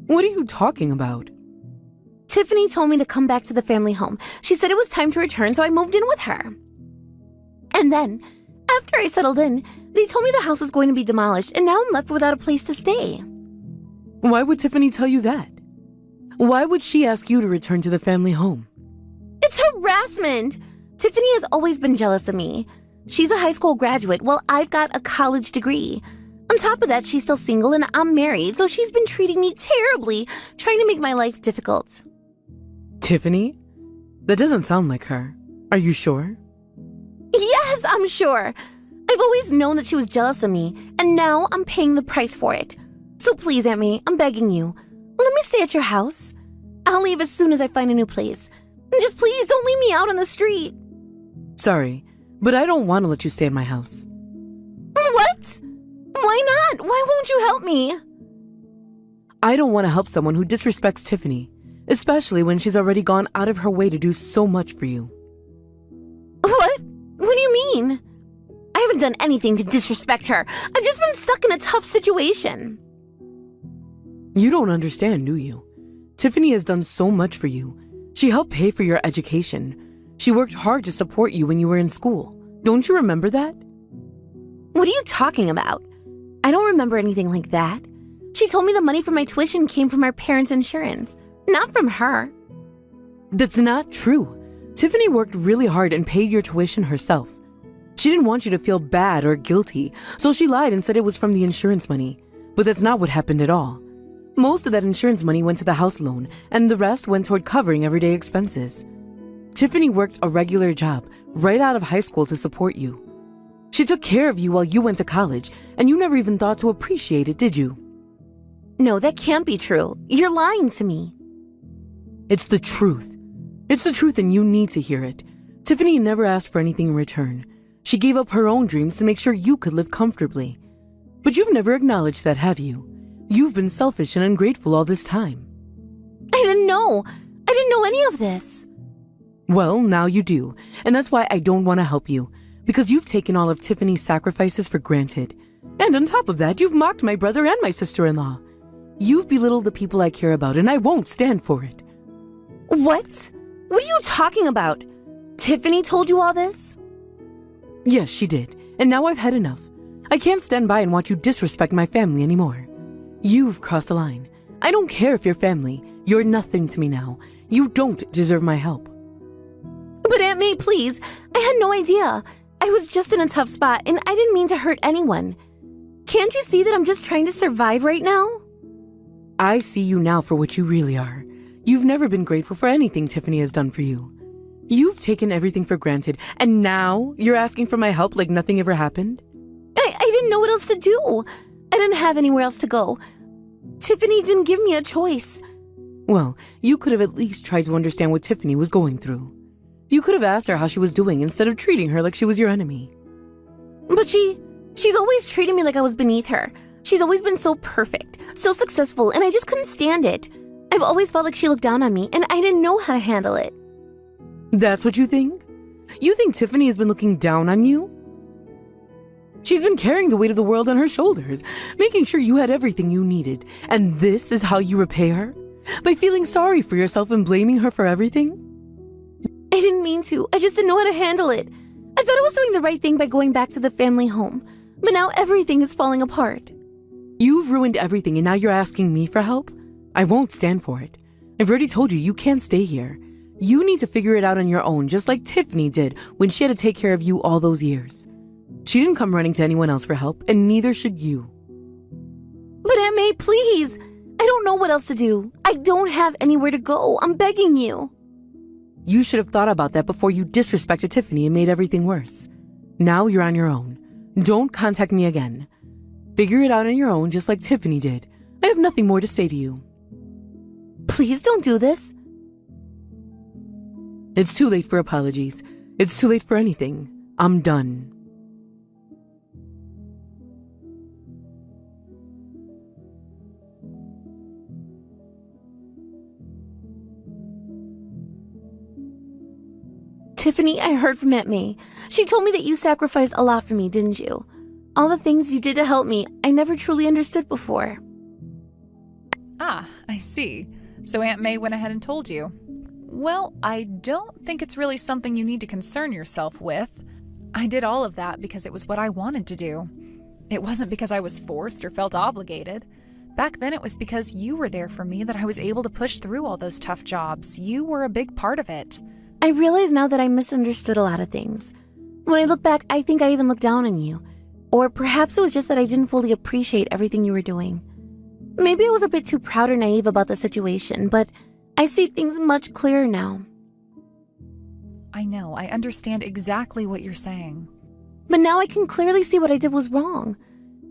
What are you talking about? Tiffany told me to come back to the family home. She said it was time to return, so I moved in with her. And then, after I settled in, they told me the house was going to be demolished, and now I'm left without a place to stay. Why would Tiffany tell you that? Why would she ask you to return to the family home? It's harassment! Tiffany has always been jealous of me. She's a high school graduate, while I've got a college degree. On top of that, she's still single and I'm married, so she's been treating me terribly, trying to make my life difficult. Tiffany? That doesn't sound like her. Are you sure? Yes, I'm sure. I've always known that she was jealous of me, and now I'm paying the price for it. So please, Aunt May, I'm begging you. Let me stay at your house. I'll leave as soon as I find a new place. Just please don't leave me out on the street. Sorry, but I don't want to let you stay at my house. What? Why not? Why won't you help me? I don't want to help someone who disrespects Tiffany. especially when she's already gone out of her way to do so much for you. What? What do you mean? I haven't done anything to disrespect her. I've just been stuck in a tough situation. You don't understand, do you? Tiffany has done so much for you. She helped pay for your education. She worked hard to support you when you were in school. Don't you remember that? What are you talking about? I don't remember anything like that. She told me the money for my tuition came from our parents' insurance, not from her. That's not true. Tiffany worked really hard and paid your tuition herself. She didn't want you to feel bad or guilty, so she lied and said it was from the insurance money. But that's not what happened at all. Most of that insurance money went to the house loan, and the rest went toward covering everyday expenses. Tiffany worked a regular job right out of high school to support you. She took care of you while you went to college, and you never even thought to appreciate it, did you? No, that can't be true. You're lying to me. It's the truth. It's the truth, and you need to hear it. Tiffany never asked for anything in return. She gave up her own dreams to make sure you could live comfortably. But you've never acknowledged that, have you? You've been selfish and ungrateful all this time. I didn't know. I didn't know any of this. Well, now you do, and that's why I don't want to help you, because you've taken all of Tiffany's sacrifices for granted. And on top of that, you've mocked my brother and my sister-in-law. You've belittled the people I care about, and I won't stand for it. What? What are you talking about? Tiffany told you all this? Yes, she did, and now I've had enough. I can't stand by and watch you disrespect my family anymore. You've crossed the line. I don't care if you're family. You're nothing to me now. You don't deserve my help. But Aunt May, please. I had no idea. I was just in a tough spot, and I didn't mean to hurt anyone. Can't you see that I'm just trying to survive right now? I see you now for what you really are. You've never been grateful for anything Tiffany has done for you. You've taken everything for granted, and now you're asking for my help like nothing ever happened? I didn't know what else to do. I didn't have anywhere else to go. Tiffany didn't give me a choice. Well, you could have at least tried to understand what Tiffany was going through. You could have asked her how she was doing instead of treating her like she was your enemy. But she's always treated me like I was beneath her. She's always been so perfect, so successful, and I just couldn't stand it. I've always felt like she looked down on me, and I didn't know how to handle it. That's what you think? You think Tiffany has been looking down on you? She's been carrying the weight of the world on her shoulders, making sure you had everything you needed. And this is how you repay her? By feeling sorry for yourself and blaming her for everything? I didn't mean to. I just didn't know how to handle it. I thought I was doing the right thing by going back to the family home. But now everything is falling apart. You've ruined everything and now you're asking me for help? I won't stand for it. I've already told you can't stay here. You need to figure it out on your own, just like Tiffany did when she had to take care of you all those years. She didn't come running to anyone else for help, and neither should you. But Aunt May, please. I don't know what else to do. I don't have anywhere to go. I'm begging you. You should have thought about that before you disrespected Tiffany and made everything worse. Now you're on your own. Don't contact me again. Figure it out on your own, just like Tiffany did. I have nothing more to say to you. Please don't do this. It's too late for apologies. It's too late for anything. I'm done. Tiffany, I heard from Aunt May. She told me that you sacrificed a lot for me, didn't you? All the things you did to help me, I never truly understood before. Ah, I see. So Aunt May went ahead and told you. Well, I don't think it's really something you need to concern yourself with. I did all of that because it was what I wanted to do. It wasn't because I was forced or felt obligated. Back then it was because you were there for me that I was able to push through all those tough jobs. You were a big part of it. I realize now that I misunderstood a lot of things. When I look back, I think I even looked down on you. Or perhaps it was just that I didn't fully appreciate everything you were doing. Maybe I was a bit too proud or naive about the situation, but I see things much clearer now. I know, I understand exactly what you're saying. But now I can clearly see what I did was wrong.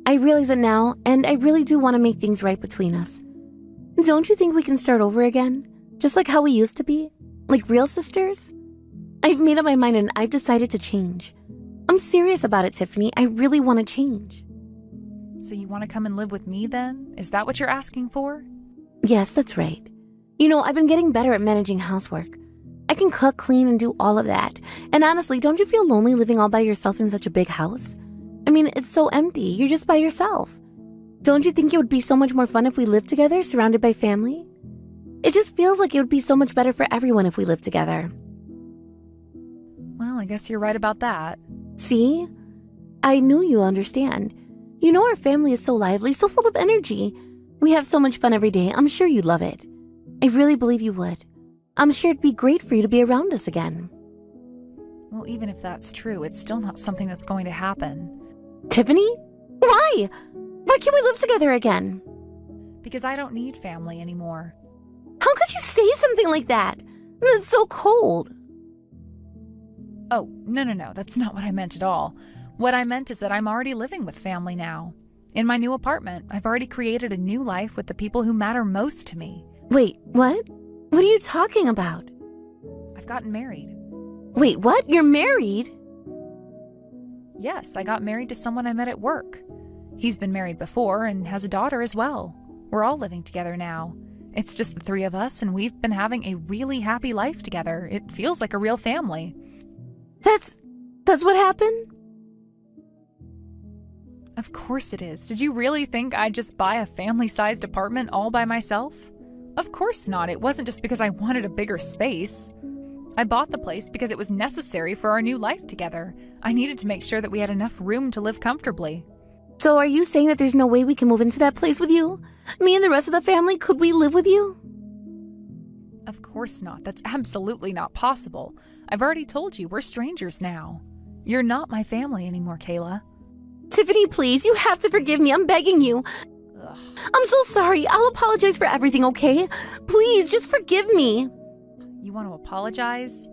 I realize it now, and I really do want to make things right between us. Don't you think we can start over again? Just like how we used to be? Like real sisters? I've made up my mind and I've decided to change. I'm serious about it, Tiffany. I really want to change. So you want to come and live with me then? Is that what you're asking for? Yes, that's right. I've been getting better at managing housework. I can cook, clean, and do all of that. And honestly, don't you feel lonely living all by yourself in such a big house? I mean, it's so empty. You're just by yourself. Don't you think it would be so much more fun if we lived together, surrounded by family? It just feels like it would be so much better for everyone if we lived together. Well, I guess you're right about that. See? I knew you understand. Our family is so lively, so full of energy. We have so much fun every day. I'm sure you'd love it. I really believe you would. I'm sure it'd be great for you to be around us again. Well, even if that's true, it's still not something that's going to happen. Tiffany? Why? Why can't we live together again? Because I don't need family anymore. How could you say something like that? It's so cold. Oh, no, that's not what I meant at all. What I meant is that I'm already living with family now. In my new apartment, I've already created a new life with the people who matter most to me. Wait, what? What are you talking about? I've gotten married. Wait, what? You're married? Yes, I got married to someone I met at work. He's been married before and has a daughter as well. We're all living together now. It's just the three of us, and we've been having a really happy life together. It feels like a real family. That's what happened? Of course it is. Did you really think I'd just buy a family-sized apartment all by myself? Of course not. It wasn't just because I wanted a bigger space. I bought the place because it was necessary for our new life together. I needed to make sure that we had enough room to live comfortably. So are you saying that there's no way we can move into that place with you? Me and the rest of the family, could we live with you? Of course not. That's absolutely not possible. I've already told you, we're strangers now. You're not my family anymore, Kayla. Tiffany, please, you have to forgive me. I'm begging you. Ugh. I'm so sorry. I'll apologize for everything, okay? Please, just forgive me. You want to apologize?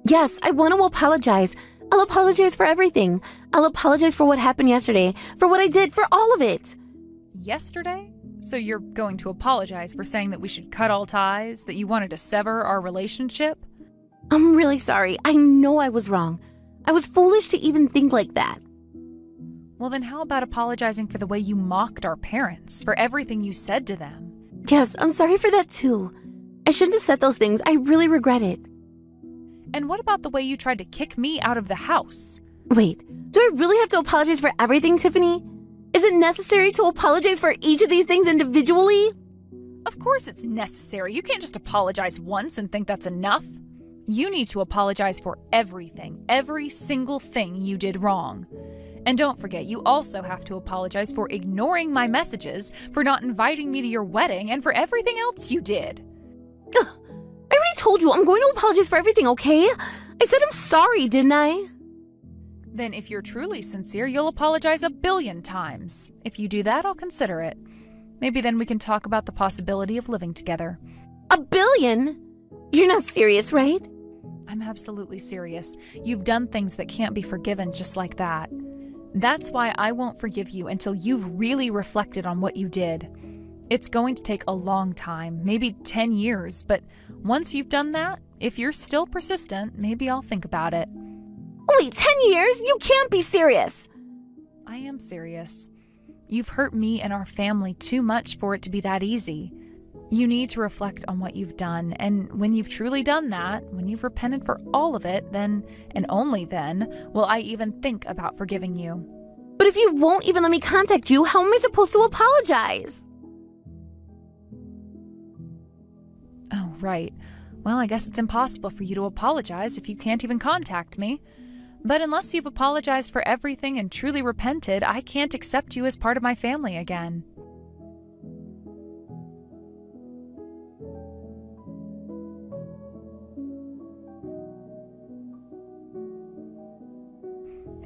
Yes, I want to apologize. I'll apologize for everything. I'll apologize for what happened yesterday, for what I did, for all of it. Yesterday? So you're going to apologize for saying that we should cut all ties, that you wanted to sever our relationship? I'm really sorry. I know I was wrong. I was foolish to even think like that. Well, then how about apologizing for the way you mocked our parents, for everything you said to them? Yes, I'm sorry for that too. I shouldn't have said those things. I really regret it. And what about the way you tried to kick me out of the house? Wait, do I really have to apologize for everything, Tiffany? Is it necessary to apologize for each of these things individually? Of course it's necessary. You can't just apologize once and think that's enough. You need to apologize for everything, every single thing you did wrong. And don't forget, you also have to apologize for ignoring my messages, for not inviting me to your wedding, and for everything else you did. Ugh, I already told you I'm going to apologize for everything, okay? I said I'm sorry, didn't I? Then if you're truly sincere, you'll apologize 1 billion times. If you do that, I'll consider it. Maybe then we can talk about the possibility of living together. 1 billion? You're not serious, right? I'm absolutely serious. You've done things that can't be forgiven just like that. That's why I won't forgive you until you've really reflected on what you did. It's going to take a long time, maybe 10 years, but once you've done that, if you're still persistent, maybe I'll think about it. Wait, 10 years? You can't be serious. I am serious. You've hurt me and our family too much for it to be that easy. You need to reflect on what you've done, and when you've truly done that, when you've repented for all of it, then, and only then, will I even think about forgiving you. But if you won't even let me contact you, how am I supposed to apologize? Oh, right. Well, I guess it's impossible for you to apologize if you can't even contact me. But unless you've apologized for everything and truly repented, I can't accept you as part of my family again.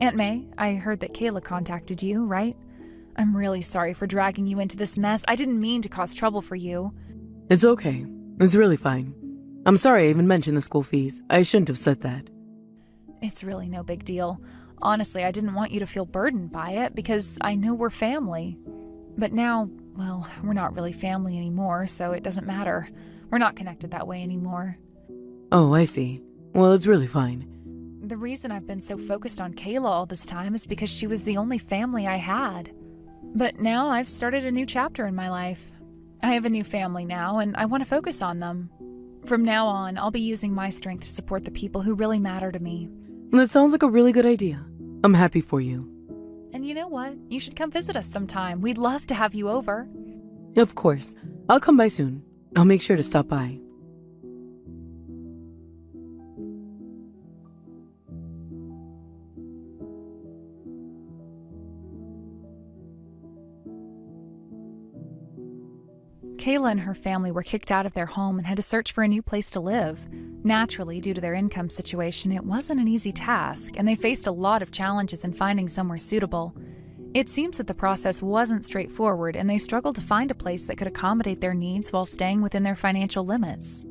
Aunt May, I heard that Kayla contacted you, right? I'm really sorry for dragging you into this mess. I didn't mean to cause trouble for you. It's okay. It's really fine. I'm sorry I even mentioned the school fees. I shouldn't have said that. It's really no big deal. Honestly, I didn't want you to feel burdened by it because I know we're family. But now, well, we're not really family anymore, so it doesn't matter. We're not connected that way anymore. Oh, I see. Well, it's really fine. The reason I've been so focused on Kayla all this time is because she was the only family I had. But now I've started a new chapter in my life. I have a new family now, and I want to focus on them. From now on, I'll be using my strength to support the people who really matter to me. That sounds like a really good idea. I'm happy for you. And you know what? You should come visit us sometime. We'd love to have you over. Of course. I'll come by soon. I'll make sure to stop by. Kayla and her family were kicked out of their home and had to search for a new place to live. Naturally, due to their income situation, it wasn't an easy task, and they faced a lot of challenges in finding somewhere suitable. It seems that the process wasn't straightforward, and they struggled to find a place that could accommodate their needs while staying within their financial limits.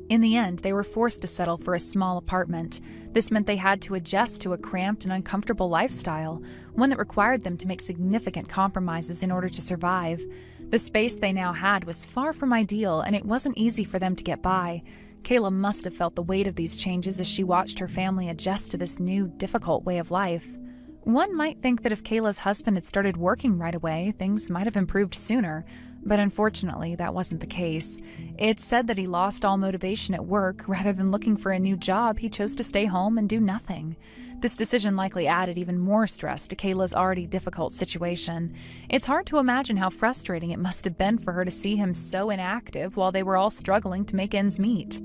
In the end, they were forced to settle for a small apartment. This meant they had to adjust to a cramped and uncomfortable lifestyle, one that required them to make significant compromises in order to survive. The space they now had was far from ideal, and it wasn't easy for them to get by. Kayla must have felt the weight of these changes as she watched her family adjust to this new, difficult way of life. One might think that if Kayla's husband had started working right away, things might have improved sooner, but unfortunately, that wasn't the case. It's said that he lost all motivation at work. Rather than looking for a new job, he chose to stay home and do nothing. This decision likely added even more stress to Kayla's already difficult situation. It's hard to imagine how frustrating it must have been for her to see him so inactive while they were all struggling to make ends meet.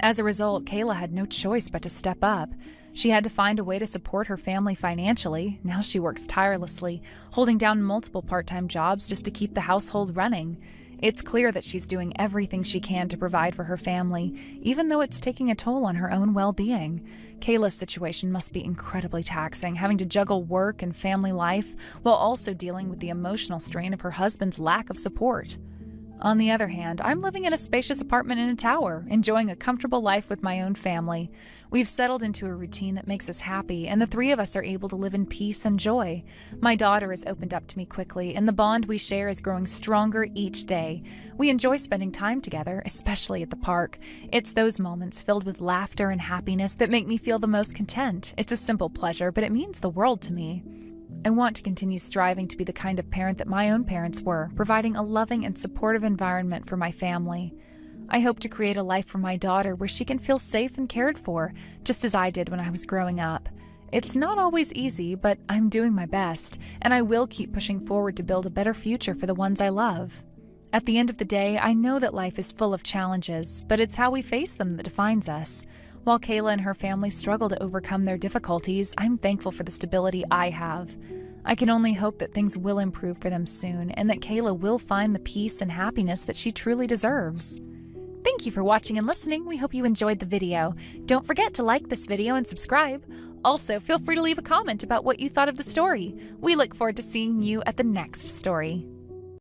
As a result, Kayla had no choice but to step up. She had to find a way to support her family financially. Now she works tirelessly, holding down multiple part-time jobs just to keep the household running. It's clear that she's doing everything she can to provide for her family, even though it's taking a toll on her own well-being. Kayla's situation must be incredibly taxing, having to juggle work and family life while also dealing with the emotional strain of her husband's lack of support. On the other hand, I'm living in a spacious apartment in a tower, enjoying a comfortable life with my own family. We've settled into a routine that makes us happy, and the three of us are able to live in peace and joy. My daughter has opened up to me quickly, and the bond we share is growing stronger each day. We enjoy spending time together, especially at the park. It's those moments filled with laughter and happiness that make me feel the most content. It's a simple pleasure, but it means the world to me. I want to continue striving to be the kind of parent that my own parents were, providing a loving and supportive environment for my family. I hope to create a life for my daughter where she can feel safe and cared for, just as I did when I was growing up. It's not always easy, but I'm doing my best, and I will keep pushing forward to build a better future for the ones I love. At the end of the day, I know that life is full of challenges, but it's how we face them that defines us. While Kayla and her family struggle to overcome their difficulties, I'm thankful for the stability I have. I can only hope that things will improve for them soon, and that Kayla will find the peace and happiness that she truly deserves. Thank you for watching and listening. We hope you enjoyed the video. Don't forget to like this video and subscribe. Also, feel free to leave a comment about what you thought of the story. We look forward to seeing you at the next story.